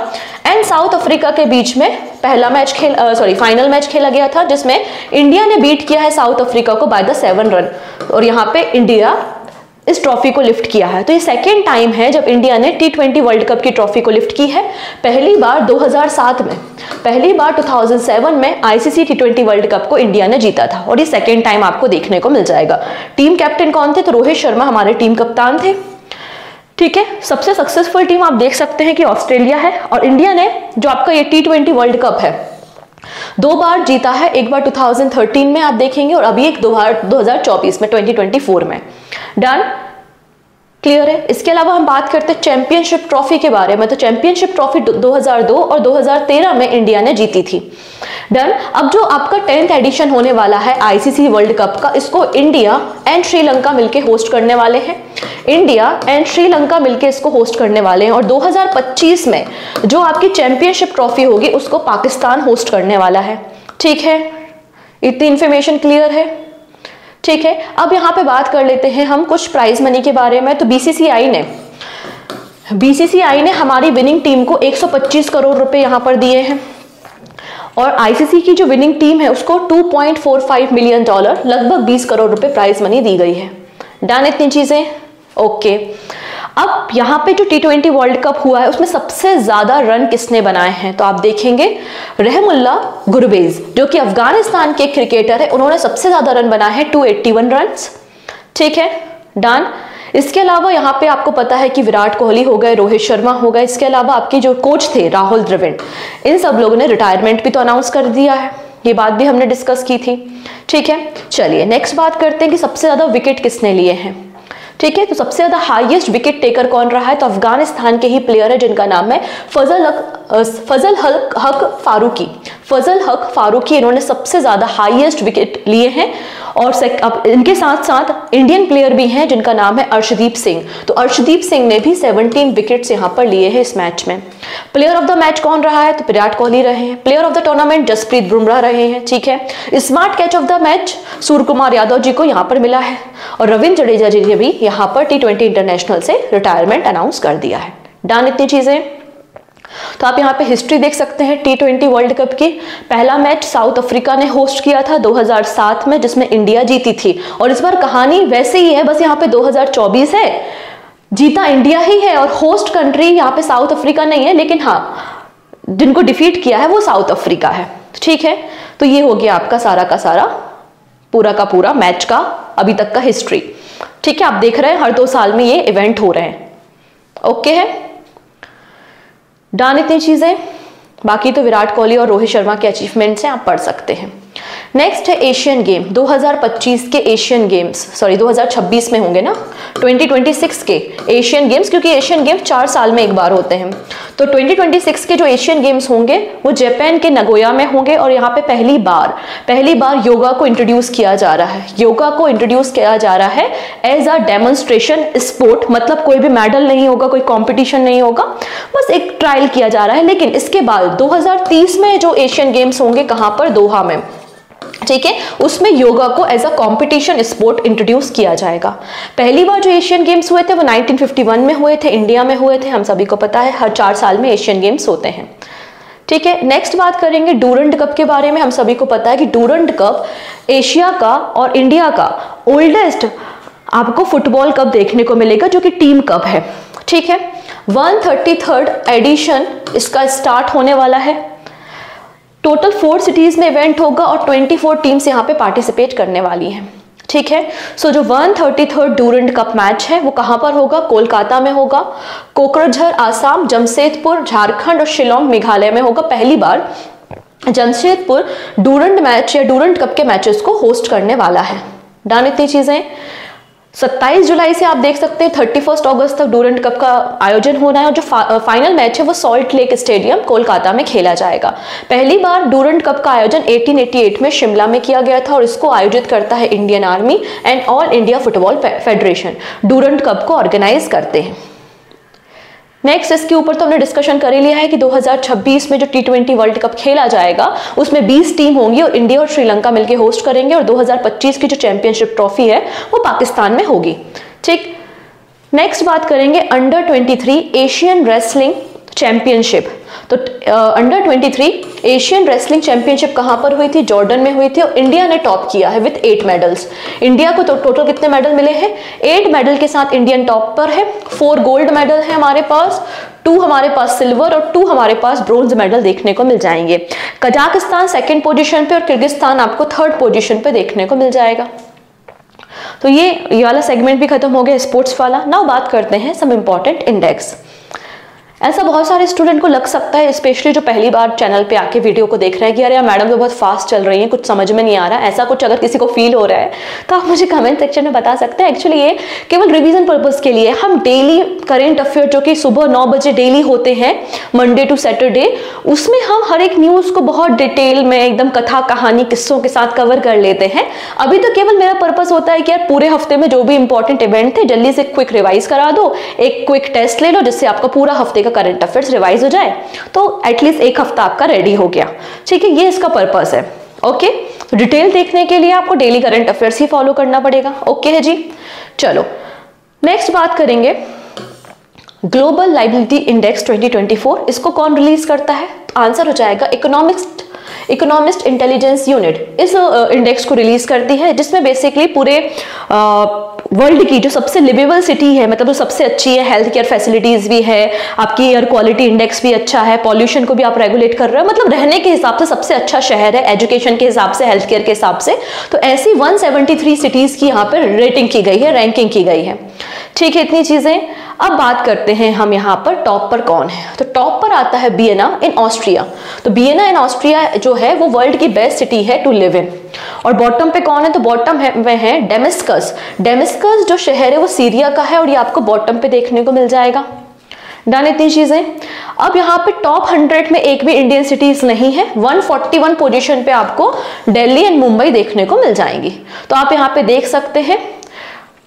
एंड साउथ अफ्रीका के बीच में फाइनल मैच खेला गया था, जिसमें इंडिया ने बीट किया है साउथ अफ्रीका को बाय द 7 रन, और यहाँ पे इंडिया इस ट्रॉफी को लिफ्ट किया है। तो ये 2nd टाइम है जब इंडिया ने T20 वर्ल्ड कप की ट्रॉफी को लिफ्ट की है। पहली बार 2007 में, पहली बार 2007 में ICC T20 वर्ल्ड कप को इंडिया ने जीता था, और ये 2nd टाइम आपको देखने को मिल जाएगा। टीम कैप्टन कौन थे, तो रोहित शर्मा हमारे टीम कप्तान थे। ठीक है, सबसे सक्सेसफुल टीम आप देख सकते हैं कि ऑस्ट्रेलिया है, और इंडिया ने जो आपका ये T20 वर्ल्ड कप है 2 बार जीता है, एक बार 2013 में आप देखेंगे, और अभी एक 2 बार 2024 में 2024 में। डन, क्लियर है। इसके अलावा हम बात करते हैं चैंपियनशिप ट्रॉफी के बारे में। तो चैंपियनशिप ट्रॉफी 2002 और 2013 में इंडिया ने जीती थी। डन। अब जो आपका 10th एडिशन होने वाला है ICC वर्ल्ड कप का, इसको इंडिया एंड श्रीलंका मिलके होस्ट करने वाले हैं। इंडिया एंड श्रीलंका मिलके इसको होस्ट करने वाले हैं, और 2025 में जो आपकी चैंपियनशिप ट्रॉफी होगी उसको पाकिस्तान होस्ट करने वाला है। ठीक है, इतनी इंफॉर्मेशन क्लियर है। ठीक है, अब यहाँ पे बात कर लेते हैं हम कुछ प्राइज मनी के बारे में। तो BCCI ने बीसीसीआई ने हमारी विनिंग टीम को 125 करोड़ रुपए यहां पर दिए हैं और आईसीसी की जो विनिंग टीम है उसको 2.45 मिलियन डॉलर, लगभग 20 करोड़ रुपए प्राइज मनी दी गई है। डन इतनी चीजें, ओके। अब यहाँ पे जो T20 वर्ल्ड कप हुआ है उसमें सबसे ज्यादा रन किसने बनाए हैं, तो आप देखेंगे रहमुल्ला गुरबेज जो कि अफगानिस्तान के क्रिकेटर है, उन्होंने सबसे ज्यादा रन बनाए हैं 281 रन। ठीक है, डन। इसके अलावा यहाँ पे आपको पता है कि विराट कोहली हो गए, रोहित शर्मा हो गए, इसके अलावा आपके जो कोच थे राहुल द्रविड़, इन सब लोगों ने रिटायरमेंट भी तो अनाउंस कर दिया है, ये बात भी हमने डिस्कस की थी। ठीक है, चलिए नेक्स्ट बात करते हैं कि सबसे ज्यादा विकेट किसने लिए हैं। ठीक है, तो सबसे ज्यादा हाईएस्ट विकेट टेकर कौन रहा है, तो अफगानिस्तान के ही प्लेयर है जिनका नाम है फजल हक फारूकी। फजल हक फारूकी इन्होंने सबसे ज्यादा हाईएस्ट विकेट लिए हैं और अब इनके साथ साथ इंडियन प्लेयर भी हैं जिनका नाम है अर्शदीप सिंह। तो अर्शदीप सिंह ने भी 17 विकेट्स यहां पर लिए हैं इस मैच में। प्लेयर ऑफ द मैच कौन रहा है, तो विराट कोहली रहे हैं। Player of the tournament Jasprit Bumrah रहे हैं। ठीक है, smart catch of the match Surya Kumar Yadav ji को यहां पर मिला है और रविंद्र जडेजा जी ने भी यहां पर T20 इंटरनेशनल से रिटायरमेंट अनाउंस कर दिया है। डन इतनी चीजें। तो आप यहाँ पे हिस्ट्री देख सकते हैं T20 वर्ल्ड कप की। पहला मैच साउथ अफ्रीका ने होस्ट किया था 2007 में, जिसमें इंडिया जीती थी और इस बार कहानी वैसे ही है, बस यहाँ पे 2024 है, जीता इंडिया ही है और होस्ट कंट्री यहाँ पे साउथ अफ्रीका नहीं है, लेकिन हाँ जिनको डिफीट किया है वो साउथ अफ्रीका है। ठीक है, तो ये हो गया आपका सारा का सारा पूरा का पूरा मैच का अभी तक का हिस्ट्री। ठीक है, आप देख रहे हैं हर 2 साल में ये इवेंट हो रहे हैं। ओके है, डन इतनी चीजें। बाकी तो विराट कोहली और रोहित शर्मा के अचीवमेंट्स हैं, आप पढ़ सकते हैं। नेक्स्ट है एशियन गेम 2025 के एशियन गेम्स, सॉरी 2026 में होंगे ना, 2026 के एशियन गेम्स, क्योंकि एशियन गेम्स 4 साल में एक बार होते हैं। तो 2026 के जो एशियन गेम्स होंगे वो जापान के नगोया में होंगे और यहाँ पे पहली बार योगा को इंट्रोड्यूस किया जा रहा है। योगा को इंट्रोड्यूस किया जा रहा है एज अ डेमोन्स्ट्रेशन स्पोर्ट, मतलब कोई भी मेडल नहीं होगा, कोई कॉम्पिटिशन नहीं होगा, बस एक ट्रायल किया जा रहा है। लेकिन इसके बाद 2030 में जो एशियन गेम्स होंगे, कहां पर, दोहा में, ठीक है, उसमें योगा को as a competition sport introduce किया जाएगा। पहली बार जो एशियन गेम्स हुए थे वो 1951 में हुए थे, इंडिया में हुए थे। हम सभी को पता है हर 4 साल में एशियन गेम्स होते हैं। ठीक है, नेक्स्ट बात करेंगे डूरंड कप के बारे में। हम सभी को पता है कि डूरंड कप एशिया का और इंडिया का ओल्डेस्ट आपको फुटबॉल कप देखने को मिलेगा, जो कि टीम कप है। ठीक है, 133rd एडिशन इसका स्टार्ट होने वाला है। टोटल 4 सिटीज में इवेंट होगा और 24 टीम्स यहाँ पे पार्टिसिपेट करने वाली हैं। ठीक है, सो जो 133rd डूरंड कप मैच है वो कहाँ पर होगा, कोलकाता में होगा, कोकराझार आसाम, जमशेदपुर झारखंड और शिलोंग मेघालय में होगा। पहली बार जमशेदपुर डूरंड मैच या डूरंड कप के मैचेस को होस्ट करने वाला है। डन इतनी चीजें। 27 जुलाई से आप देख सकते हैं 31 अगस्त तक डूरंड कप का आयोजन होना है और जो फाइनल मैच है वो सॉल्ट लेक स्टेडियम कोलकाता में खेला जाएगा। पहली बार डूरंड कप का आयोजन 1888 में शिमला में किया गया था और इसको आयोजित करता है Indian army and all India football federation, Durand cup को ऑर्गेनाइज करते हैं। नेक्स्ट इसके ऊपर तो हमने डिस्कशन कर ही लिया है कि 2026 में जो T20 वर्ल्ड कप खेला जाएगा उसमें 20 टीम होंगी और इंडिया और श्रीलंका मिलकर होस्ट करेंगे और 2025 की जो चैंपियनशिप ट्रॉफी है वो पाकिस्तान में होगी। ठीक, नेक्स्ट बात करेंगे अंडर 23 एशियन रेसलिंग चैंपियनशिप। तो अंडर 23 एशियन रेसलिंग चैंपियनशिप कहां पर हुई थी, जॉर्डन में हुई थी और इंडिया ने टॉप किया है विद 8 मेडल्स। इंडिया को तो टोटल कितने मेडल मिले हैं, 8 मेडल के साथ इंडियन टॉप पर है। 4 गोल्ड मेडल है हमारे पास, 2 हमारे पास सिल्वर और 2 हमारे पास ब्रोंज मेडल देखने को मिल जाएंगे। कजाकिस्तान 2nd पोजीशन पे और किर्गिस्तान आपको 3rd पोजीशन पे देखने को मिल जाएगा। तो ये वाला सेगमेंट भी खत्म हो गया स्पोर्ट्स वाला। नाउ बात करते हैं सम इंपॉर्टेंट इंडेक्स। ऐसा बहुत सारे स्टूडेंट को लग सकता है, स्पेशली जो पहली बार चैनल पे आके वीडियो को देख रहे हैं कि अरे यार मैडम तो बहुत फास्ट चल रही हैं, कुछ समझ में नहीं आ रहा। ऐसा कुछ अगर किसी को फील हो रहा है तो आप मुझे कमेंट सेक्शन में बता सकते हैं। एक्चुअली ये केवल रिवीजन पर्पस के लिए, हम डेली करेंट अफेयर जो कि सुबह 9 बजे डेली होते हैं मंडे टू सैटरडे, उसमें हम हर एक न्यूज को बहुत डिटेल में एकदम कथा कहानी किस्सों के साथ कवर कर लेते हैं। अभी तो केवल मेरा पर्पस होता है कि यार पूरे हफ्ते में जो भी इंपॉर्टेंट इवेंट थे जल्दी से क्विक रिवाइज करा दो, एक क्विक टेस्ट ले लो जिससे आपका पूरा हफ्ते का करंट अफेयर्स रिवाइज हो जाए, तो एटलीस्ट एक हफ्ता आपका रेडी हो गया। ठीक है, ये इसका पर्पस है। ओके, डिटेल देखने के लिए आपको डेली करंट अफेयर्स ही फॉलो करना पड़ेगा। ओके है जी, चलो नेक्स्ट बात करेंगे ग्लोबल लाइबिलिटी इंडेक्स 2024, इसको कौन रिलीज करता है? तो आंसर हो जाएगा इकोनॉमिस्ट इंटेलिजेंस यूनिट इस इंडेक्स को रिलीज करती है, जिसमें बेसिकली पूरे वर्ल्ड की जो सबसे लिवेबल सिटी है, मतलब जो सबसे अच्छी है, हेल्थ केयर फैसिलिटीज भी है, आपकी एयर क्वालिटी इंडेक्स भी अच्छा है, पॉल्यूशन को भी आप रेगुलेट कर रहे हो, मतलब रहने के हिसाब से सबसे अच्छा शहर है, एजुकेशन के हिसाब से, हेल्थ केयर के हिसाब से। तो ऐसी 173 सिटीज की यहाँ पर रेटिंग की गई है, रैंकिंग की गई है। ठीक है, इतनी चीजें। अब बात करते हैं हम यहाँ पर टॉप पर कौन है। तो टॉप पर आता है वियना इन ऑस्ट्रिया। तो वियना इन ऑस्ट्रिया जो है वो वर्ल्ड की बेस्ट सिटी है टू लिव इन। और बॉटम पे कौन है? तो बॉटम में है डेमेस्कस। डेमेस्कस जो शहर है वो सीरिया का है, और ये आपको बॉटम पे देखने को मिल जाएगा। डन, इतनी चीजें। अब यहाँ पे टॉप 100 में एक भी इंडियन सिटीज नहीं है। 141 पोजीशन पे आपको दिल्ली एंड मुंबई देखने को मिल जाएंगी। तो आप यहाँ पे देख सकते हैं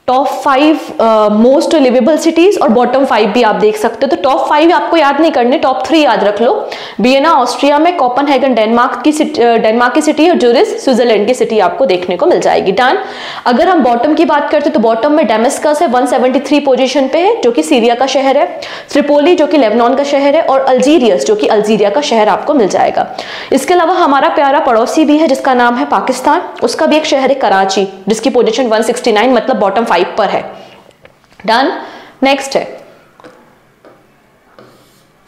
टॉप 5 मोस्ट लिवेबल सिटीज, और बॉटम 5 भी आप देख सकते हो। तो टॉप 5 आपको याद नहीं करने, टॉप 3 याद रख लो। वियना ऑस्ट्रिया में, कोपेनहेगन डेनमार्क की सिटी, और ज्यूरिख स्विट्जरलैंड की सिटी आपको देखने को मिल जाएगी। डन। अगर हम बॉटम की बात करते हैं तो बॉटम में डेमेस्कस है, 173 पोजीशन पे है, जो कि सीरिया का शहर है। त्रिपोली जो कि लेबनान का शहर है, और अल्जीरियस जो कि अल्जीरिया का शहर आपको मिल जाएगा। इसके अलावा हमारा प्यारा पड़ोसी भी है जिसका नाम है पाकिस्तान, उसका भी एक शहर है कराची, जिसकी पोजीशन 169 मतलब बॉटम 5 पर है। डन। नेक्स्ट है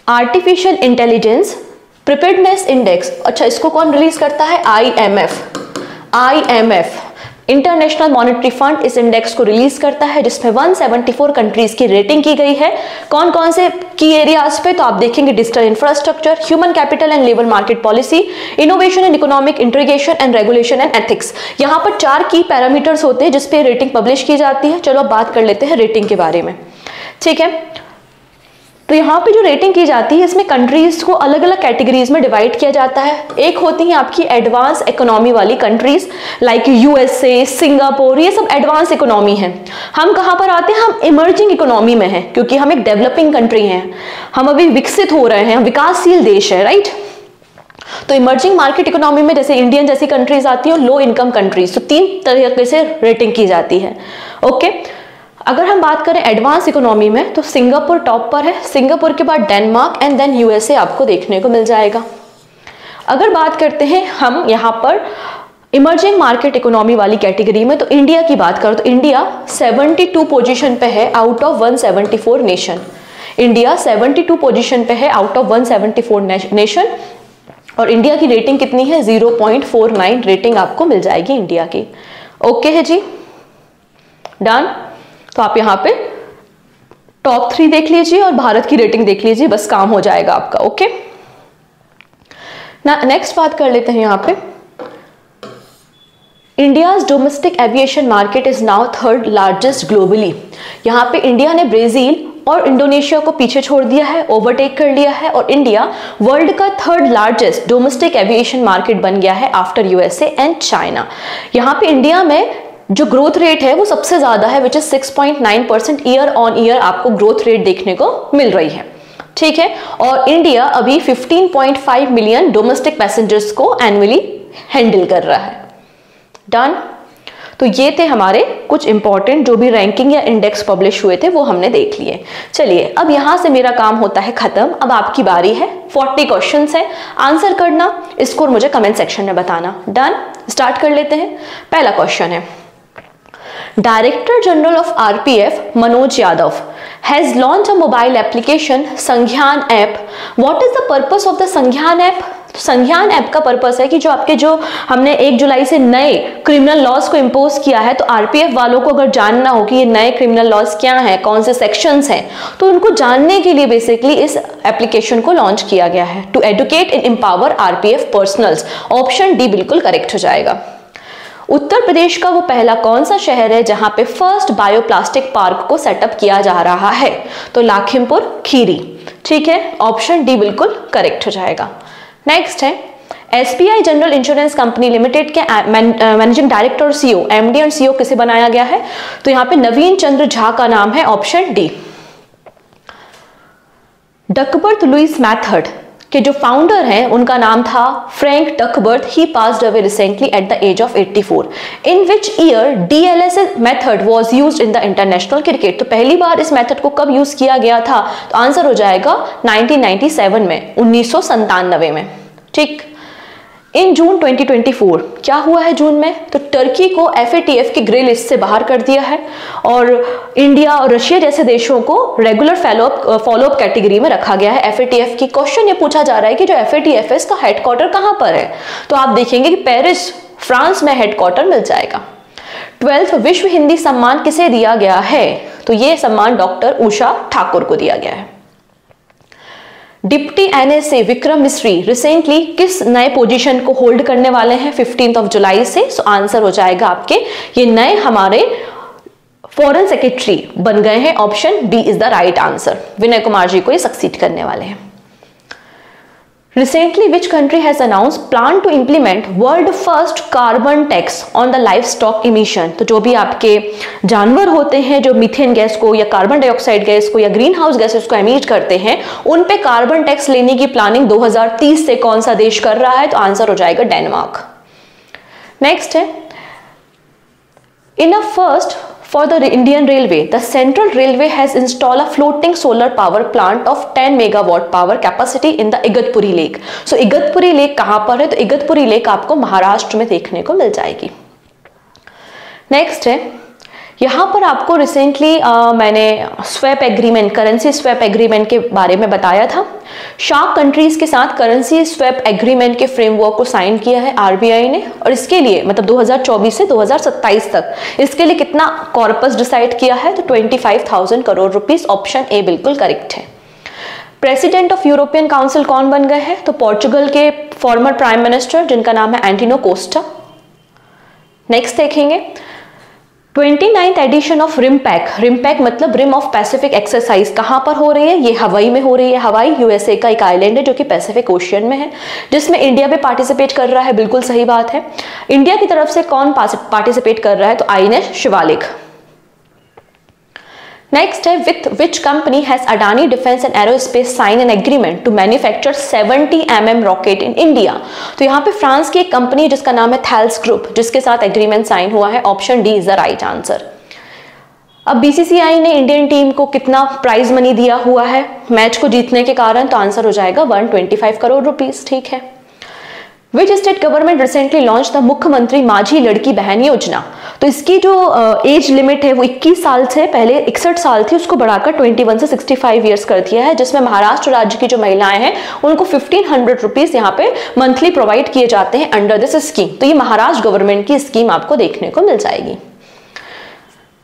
आर्टिफिशियल इंटेलिजेंस प्रिपेयर्डनेस इंडेक्स। अच्छा, इसको कौन रिलीज करता है? आईएमएफ इंटरनेशनल मॉनेटरी फंड इस इंडेक्स को रिलीज करता है, जिसमें 174 कंट्रीज की रेटिंग की गई है। कौन कौन से की एरियाज पे? तो आप देखेंगे digital infrastructure, human capital and labour market policy, innovation and economic integration and regulation and ethics. यहाँ पर 4 की पैरामीटर्स होते हैं जिसपे रेटिंग पब्लिश की जाती है। चलो अब बात कर लेते हैं रेटिंग के बारे में। ठीक है, तो यहाँ पे जो रेटिंग की जाती है इसमें कंट्रीज को अलग अलग कैटेगरीज में डिवाइड किया जाता है। एक होती है आपकी एडवांस इकोनॉमी वाली कंट्रीज, लाइक यूएसए, सिंगापुर, ये सब एडवांस इकोनॉमी है। हम कहाँ पर आते हैं? हम इमर्जिंग इकोनॉमी में हैं, क्योंकि हम एक डेवलपिंग कंट्री हैं, हम अभी विकसित हो रहे हैं, हम विकासशील देश है, राइट। तो इमर्जिंग मार्केट इकोनॉमी में जैसे इंडियन जैसी कंट्रीज आती है, और लो इनकम कंट्रीज, तो 3 तरीके से रेटिंग की जाती है। ओके। अगर हम बात करें एडवांस इकोनॉमी में, तो सिंगापुर टॉप पर है, सिंगापुर के बाद डेनमार्क एंड देन यूएसए आपको देखने को मिल जाएगा। अगर बात करते हैं हम यहाँ पर इमर्जिंग मार्केट इकोनॉमी वाली कैटेगरी में, तो इंडिया की बात करो तो इंडिया 72 पोजीशन पे है out of 174 nation. India 72 position पे है आउट ऑफ 174 नेशन, और इंडिया की रेटिंग कितनी है? 0.49 रेटिंग आपको मिल जाएगी इंडिया की। ओके है जी, डन। तो आप यहाँ पे टॉप 3 देख लीजिए और भारत की रेटिंग देख लीजिए, बस काम हो जाएगा आपका। ओके ना, नेक्स्ट बात कर लेते हैं। यहाँ पे India's domestic aviation market is now 3rd largest globally. यहाँ पे इंडिया ने ब्राजील और इंडोनेशिया को पीछे छोड़ दिया है, ओवरटेक कर लिया है, और इंडिया वर्ल्ड का 3rd largest domestic aviation market बन गया है आफ्टर यूएसए एंड चाइना। यहाँ पे इंडिया में जो ग्रोथ रेट है वो सबसे ज्यादा है, which is 6.9% year on year आपको ग्रोथ रेट देखने को मिल रही है। ठीक है, और इंडिया अभी 15.5 मिलियन डोमेस्टिक पैसेंजर्स को एनुअली हैंडल कर रहा है। डन। तो ये थे हमारे कुछ इंपॉर्टेंट जो भी रैंकिंग या इंडेक्स पब्लिश हुए थे, वो हमने देख लिए। चलिए, अब यहां से मेरा काम होता है खत्म। अब आपकी बारी है, 40 क्वेश्चंस है, आंसर करना, स्कोर मुझे कमेंट सेक्शन में बताना। डन, स्टार्ट कर लेते हैं। पहला क्वेश्चन है, Director General of RPF Manoj Yadav has launched a mobile application संज्ञान app. What is the purpose of the संज्ञान ऐप? संज्ञान ऐप का पर्पस है कि जो हमने 1 जुलाई से नए क्रिमिनल लॉज को इम्पोज किया है, तो आरपीएफ वालों को अगर जानना हो कि ये नए क्रिमिनल लॉज क्या हैं, कौन से सेक्शंस हैं, तो उनको जानने के लिए बेसिकली इस एप्लीकेशन को लॉन्च किया गया है। To educate and empower RPF personnels. Option D बिल्कुल करेक्ट हो जाएगा। उत्तर प्रदेश का वो पहला कौन सा शहर है जहां पे फर्स्ट बायोप्लास्टिक पार्क को सेटअप किया जा रहा है? तो लाखिमपुर खीरी। ठीक है, ऑप्शन डी बिल्कुल करेक्ट हो जाएगा। नेक्स्ट है, SBI general insurance company limited के मैनेजिंग डायरेक्टर और सीईओ, एमडी और सीईओ किसे बनाया गया है? तो यहाँ पे नवीन चंद्र झा का नाम है, option D. Duckworth Lewis method के जो फाउंडर हैं उनका नाम था Frank Duckworth. He passed away recently at the age of 84। In which year DLS method was used in the international cricket. तो पहली बार इस मेथड को कब यूज किया गया था? तो आंसर हो जाएगा 1997 में, 1997 में। ठीक। इन जून 2024 क्या हुआ है जून में? तो टर्की को FATF की ग्रे लिस्ट से बाहर कर दिया है और इंडिया और रशिया जैसे देशों को रेगुलर फॉलोअप कैटेगरी में रखा गया है FATF की। क्वेश्चन ये पूछा जा रहा है कि जो FATF है इसका हेडक्वार्टर कहां पर है? तो आप देखेंगे कि पेरिस, फ्रांस में हेडक्वार्टर मिल जाएगा। 12th विश्व हिंदी सम्मान किसे दिया गया है? तो ये सम्मान डॉक्टर उषा ठाकुर को दिया गया है। Deputy NSA Vikram Misri recently किस नए पोजीशन को होल्ड करने वाले हैं 15 जुलाई से? सो आंसर हो जाएगा आपके ये नए हमारे फॉरेन सेक्रेटरी बन गए हैं। Option D is the right answer. Vinay Kumar ji को ये सक्सीड करने वाले हैं। Recently, which country has announced plan to implement world first carbon tax on the livestock emission? तो जो भी आपके जानवर होते हैं जो मीथेन गैस को या कार्बन डाइऑक्साइड गैस को या ग्रीन हाउस गैसेस को एमिट करते हैं, उन पे कार्बन टैक्स लेने की प्लानिंग 2030 से कौन सा देश कर रहा है? तो आंसर हो जाएगा डेनमार्क। नेक्स्ट है, in a first for the Indian Railway, the Central Railway has installed a floating solar power plant of 10 megawatt power capacity in the Igatpuri Lake. So Igatpuri Lake कहाँ पर है? तो Igatpuri Lake आपको महाराष्ट्र में देखने को मिल जाएगी। नेक्स्ट है, यहाँ पर आपको रिसेंटली मैंने swap agreement, currency swap agreement के बारे में बताया था। शार्क कंट्रीज के साथ करेंसी स्वैप एग्रीमेंट के फ्रेमवर्क को साइन किया है RBI ने, और इसके लिए मतलब 2024 से 2027 तक इसके लिए कितना कॉर्पस डिसाइड किया है? तो 25,000 करोड़ रुपीस। ऑप्शन ए बिल्कुल करेक्ट है। प्रेसिडेंट ऑफ यूरोपियन काउंसिल कौन बन गए हैं? तो पोर्चुगल के फॉर्मर प्राइम मिनिस्टर जिनका नाम है एंटिनो कोस्टा। नेक्स्ट देखेंगे, 29th एडिशन ऑफ रिमपैक मतलब रिम ऑफ पैसिफिक एक्सरसाइज कहां पर हो रही है? ये हवाई में हो रही है। हवाई USA का एक आइलैंड है जो कि पैसिफिक ओशियन में है, जिसमें इंडिया भी पार्टिसिपेट कर रहा है। बिल्कुल सही बात है। इंडिया की तरफ से कौन पार्टिसिपेट कर रहा है? तो INS शिवालिक। नेक्स्ट है, with which company has Adani defence and aerospace sign an agreement to manufacture 70 mm rocket in India? तो यहाँ पे फ्रांस की एक कंपनी है जिसका नाम है थैल्स ग्रुप, जिसके साथ एग्रीमेंट साइन हुआ है। Option D is the right answer. अब BCCI ने इंडियन टीम को कितना प्राइज मनी दिया हुआ है मैच को जीतने के कारण? तो आंसर हो जाएगा 125 करोड़ रुपीस। ठीक है। Which state government recently launch the मुख्यमंत्री माझी लड़की बहन योजना? तो इसकी जो एज लिमिट है वो 21 साल से पहले 61 साल थी, उसको बढ़ाकर 21 से 65 ईयर्स कर दिया है, जिसमें महाराष्ट्र राज्य की जो महिलाएं हैं उनको 1500 रुपीज यहाँ पे मंथली प्रोवाइड किए जाते हैं अंडर दिस स्कीम। तो ये महाराष्ट्र गवर्नमेंट की स्कीम आपको देखने को मिल जाएगी।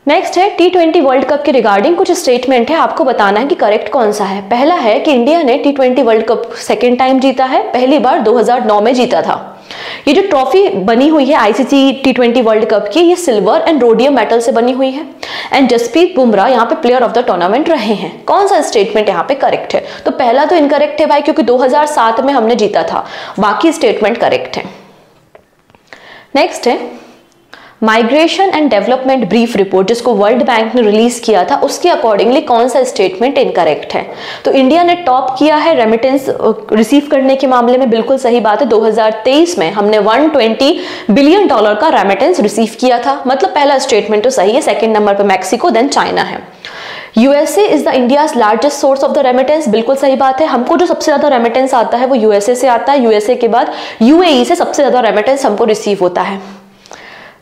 नेक्स्ट है, T20 वर्ल्ड कप के रिगार्डिंग कुछ स्टेटमेंट है, आपको बताना है कि करेक्ट कौन सा है। पहला है कि इंडिया ने T20 world cup second time जीता है, पहली बार 2009 में जीता था। ये जो ट्रॉफी बनी हुई है ICC T20 वर्ल्ड कप की, ये सिल्वर एंड रोडियम मेटल से बनी हुई है। एंड जसप्रीत बुमराह यहाँ पे प्लेयर ऑफ द टूर्नामेंट रहे हैं। कौन सा स्टेटमेंट यहाँ पे करेक्ट है? तो पहला तो इनकरेक्ट है भाई, क्योंकि 2007 में हमने जीता था। बाकी स्टेटमेंट करेक्ट है। नेक्स्ट है, migration and development brief report जिसको वर्ल्ड बैंक ने रिलीज किया था, उसके अकॉर्डिंगली कौन सा स्टेटमेंट इनकरेक्ट है? तो इंडिया ने टॉप किया है रेमिटेंस रिसीव करने के मामले में। बिल्कुल सही बात है। 2023 में हमने $120 बिलियन का रेमिटेंस रिसीव किया था, मतलब पहला स्टेटमेंट तो सही है। सेकंड नंबर पर मैक्सिको, देन चाइना है। USA is the India's largest source of the remittance, बिल्कुल सही बात है। हमको जो सबसे ज्यादा रेमिटेंस आता है वो USA से आता है। USA के बाद UAE से सबसे ज्यादा रेमिटेंस हमको रिसीव होता है।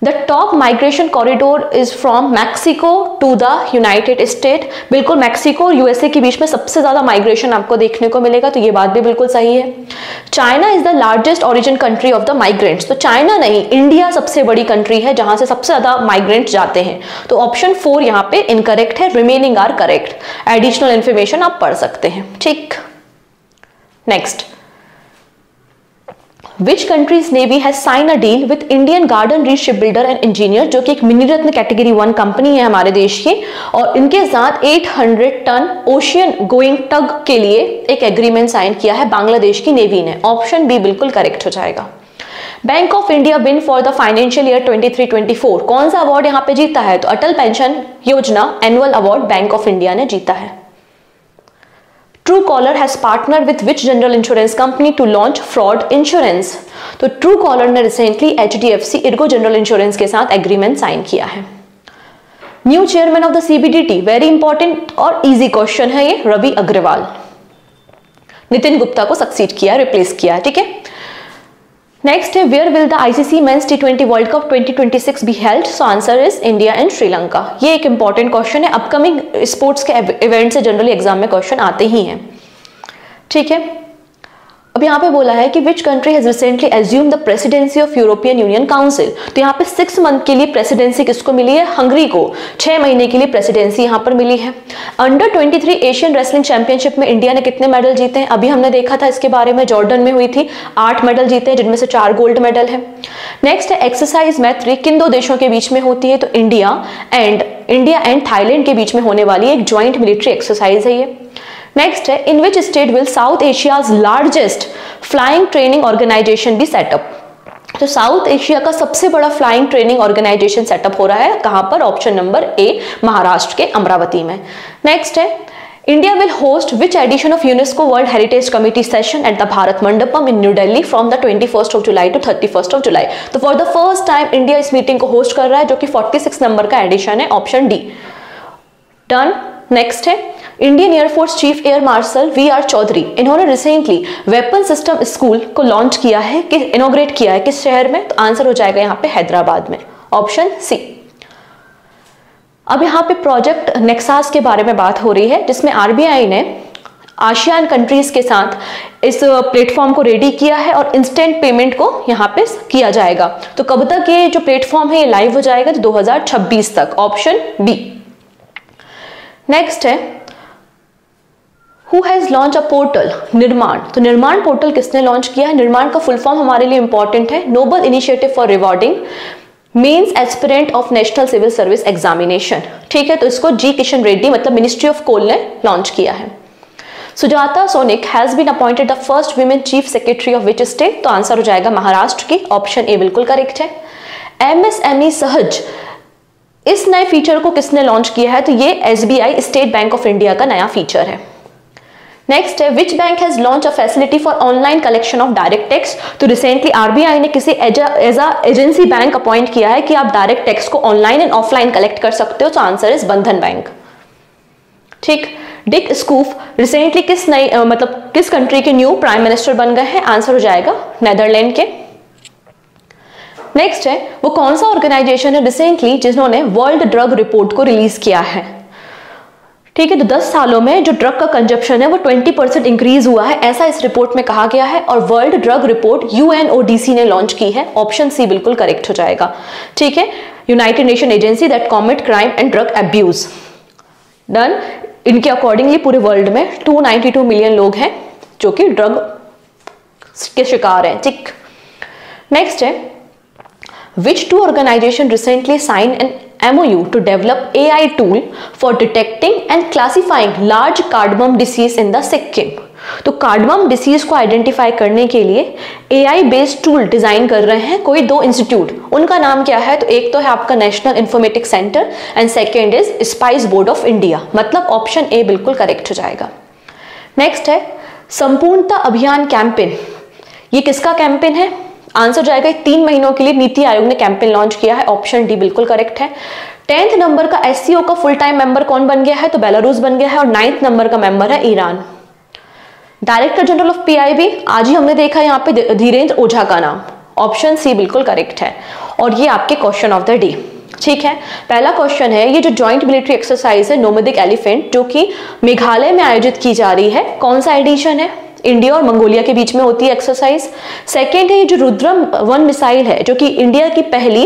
The top migration corridor is from Mexico to the United States। बिल्कुल मैक्सिको और USA के बीच में सबसे ज्यादा माइग्रेशन आपको देखने को मिलेगा, तो ये बात भी बिल्कुल सही है। China is the largest origin country of the migrants. तो चाइना नहीं, इंडिया सबसे बड़ी कंट्री है जहां से सबसे ज्यादा माइग्रेंट्स जाते हैं। तो ऑप्शन 4 यहाँ पे इनकरेक्ट है, remaining are correct. Additional information आप पढ़ सकते हैं। ठीक। Next, Which country's navy has signed a deal with Indian Garden Reach Shipbuilder and Engineer, जो कि एक मिनी रत्न कैटेगरी 1 कंपनी है हमारे देश की, और इनके साथ 800 टन ओशियन गोइंग टग के लिए एक एग्रीमेंट साइन किया है बांग्लादेश की नेवी ने। ऑप्शन बी बिल्कुल करेक्ट हो जाएगा। Bank of India win for the financial year 23-24 कौन सा अवार्ड यहाँ पे जीता है? तो Atal pension Yojana annual award Bank of India ने जीता है। Truecaller has partner with which general insurance company to launch fraud insurance? तो ट्रू कॉलर ने recently HDFC Ergo general insurance के साथ एग्रीमेंट साइन किया है। New chairman of the CBDT, very important और इजी क्वेश्चन है ये, रवि अग्रवाल। नितिन गुप्ता को सक्सीड किया, रिप्लेस किया, ठीक है। नेक्स्ट है, where will the ICC men's T20 world cup 2026 be held? So answer is India and Sri Lanka. ये एक इंपॉर्टेंट क्वेश्चन है, अपकमिंग स्पोर्ट्स के इवेंट से जनरली एग्जाम में क्वेश्चन आते ही हैं, ठीक है। अब यहाँ पे बोला है कि which country has recently assume the presidency of European union council? तो यहाँ पे 6 मंथ के लिए प्रेसिडेंसी किसको मिली है? हंगरी को 6 महीने के लिए प्रेसिडेंसी यहाँ पर मिली है। अंडर 23 एशियन रेसलिंग चैंपियनशिप में इंडिया ने कितने मेडल जीते हैं? अभी हमने देखा था इसके बारे में, जॉर्डन में हुई थी, 8 मेडल जीते हैं, जिनमें से 4 गोल्ड मेडल है। नेक्स्ट है, एक्सरसाइज मैत्री किन 2 देशों के बीच में होती है? तो इंडिया एंड थाईलैंड के बीच में होने वाली एक ज्वाइंट मिलिट्री एक्सरसाइज है ये। नेक्स्ट है, in which state will South Asia's largest flying training organisation be set up? तो साउथ एशिया का सबसे बड़ा फ्लाइंग ट्रेनिंग ऑर्गेनाइजेशन सेटअप हो रहा है कहां पर? ऑप्शन नंबर ए, महाराष्ट्र के अमरावती में। नेक्स्ट है, India will host which edition of UNESCO world heritage committee session at the Bharat Mandapam in New Delhi from the 21 July to 31 July? तो for the first time India इस मीटिंग को होस्ट कर रहा है, जो कि 46 नंबर का एडिशन है, ऑप्शन डी। डन। नेक्स्ट है, Indian air force chief air marshal VR Chaudhari, इन्होंने रिसेंटली वेपन सिस्टम स्कूल को लॉन्च किया है, इनॉग्रेट किया है, किस शहर में? तो आंसर हो जाएगा यहाँ पे हैदराबाद में, ऑप्शन सी। अब यहाँ पे प्रोजेक्ट नेक्सास के बारे में बात हो रही है, जिसमें RBI ने आसियान कंट्रीज के साथ इस प्लेटफॉर्म को रेडी किया है और इंस्टेंट पेमेंट को यहाँ पे किया जाएगा। तो कब तक ये जो प्लेटफॉर्म है ये लाइव हो जाएगा? तो 2026 तक, ऑप्शन बी। नेक्स्ट है, who has launch a portal? निर्माण। तो निर्माण पोर्टल किसने लॉन्च किया है? निर्माण का फुल फॉर्म हमारे लिए इंपॉर्टेंट है, noble initiative for rewarding mains aspirant of national civil service examination, ठीक है। तो इसको जी किशन रेड्डी मतलब मिनिस्ट्री ऑफ कोल ने लॉन्च किया है। Sujata Saunik has been appointed the first women chief secretary of which state? तो आंसर हो जाएगा महाराष्ट्र की, ऑप्शन ए बिल्कुल करेक्ट है। MSME सहज, इस नए फीचर को किसने लॉन्च किया है? तो ये SBI State Bank of India का नया फीचर है। नेक्स्ट है, which bank has launch a facility for online collection of direct tax? तो रिसेंटली RBI ने किसी as a agency bank appoint किया है कि आप डायरेक्ट टैक्स को ऑनलाइन एंड ऑफलाइन कलेक्ट कर सकते हो। तो आंसर इज बंधन बैंक, ठीक। डिक स्कूफ रिसेंटली किस कंट्री के न्यू प्राइम मिनिस्टर बन गए हैं? आंसर हो जाएगा नेदरलैंड के। नेक्स्ट है, वो कौन सा ऑर्गेनाइजेशन है रिसेंटली जिन्होंने वर्ल्ड ड्रग रिपोर्ट को रिलीज किया है? ठीक है, तो 10 सालों में जो ड्रग का कंजप्शन है वो 20% इंक्रीज हुआ है, ऐसा इस रिपोर्ट में कहा गया है। और वर्ल्ड ड्रग रिपोर्ट UNODC ने लॉन्च की है, ऑप्शन सी बिल्कुल करेक्ट हो जाएगा, ठीक है। United nation agency that combat crime and drug abuse. Done. इनके अकॉर्डिंगली पूरे वर्ल्ड में 292 मिलियन लोग हैं जो कि ड्रग के शिकार हैं, ठीक। नेक्स्ट है, which two organizations recently signed an MOU to develop AI tool for detecting and classifying large cardamom disease in the Sikkim? तो कार्डमम डिसीज को आइडेंटिफाई करने के लिए AI बेस्ड टूल डिजाइन कर रहे हैं कोई 2 इंस्टीट्यूट। उनका नाम क्या है? तो एक तो है आपका national informatics centre and second is spice board of India, मतलब ऑप्शन ए बिल्कुल करेक्ट हो जाएगा। नेक्स्ट है, संपूर्णता अभियान कैंपेन, ये किसका कैंपेन है? आंसर जाएगा 3 महीनों के लिए नीति आयोग ने कैंपेन लॉन्च किया है, ऑप्शन डी बिल्कुल करेक्ट है। 10th नंबर का SCO का फुल टाइम मेंबर कौन बन गया है? तो बेलारूस बन गया है। और 9th नंबर का मेंबर है Iran. Director general of PIB आज ही हमने देखा यहाँ पे धीरेन्द्र ओझा का नाम, ऑप्शन सी बिल्कुल करेक्ट है। और ये आपके क्वेश्चन ऑफ द डे, ठीक है। पहला क्वेश्चन है, ये जो जॉइंट मिलिट्री एक्सरसाइज है नोमैडिक एलिफेंट जो कि मेघालय में आयोजित की जा रही है, कौन सा एडिशन है? इंडिया और मंगोलिया के बीच में होती है एक्सरसाइज। सेकेंड है, ये जो रुद्रम 1 मिसाइल है जो कि इंडिया की पहली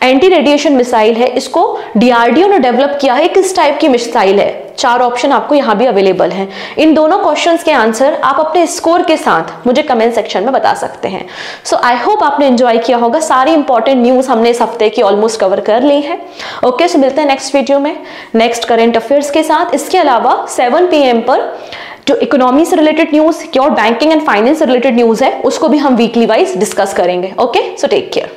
एंटी रेडिएशन मिसाइल है, इसको DRDO ने डेवलप किया है, किस टाइप की मिसाइल है? 4 ऑप्शन आपको यहाँ भी अवेलेबल हैं। इन दोनों क्वेश्चंस के आंसर आप अपने स्कोर के साथ मुझे कमेंट सेक्शन में बता सकते हैं। सो आई होप आपने एंजॉय किया होगा। सारी इंपॉर्टेंट न्यूज हमने इस हफ्ते की ऑलमोस्ट कवर कर ली है। ओके, सो मिलते हैं नेक्स्ट वीडियो में नेक्स्ट करंट अफेयर्स के साथ। इसके अलावा 7 PM पर जो इकोनॉमी से रिलेटेड न्यूज और बैंकिंग एंड फाइनेंस से रिलेटेड न्यूज है उसको भी हम वीकली वाइज डिस्कस करेंगे। Okay, so take care.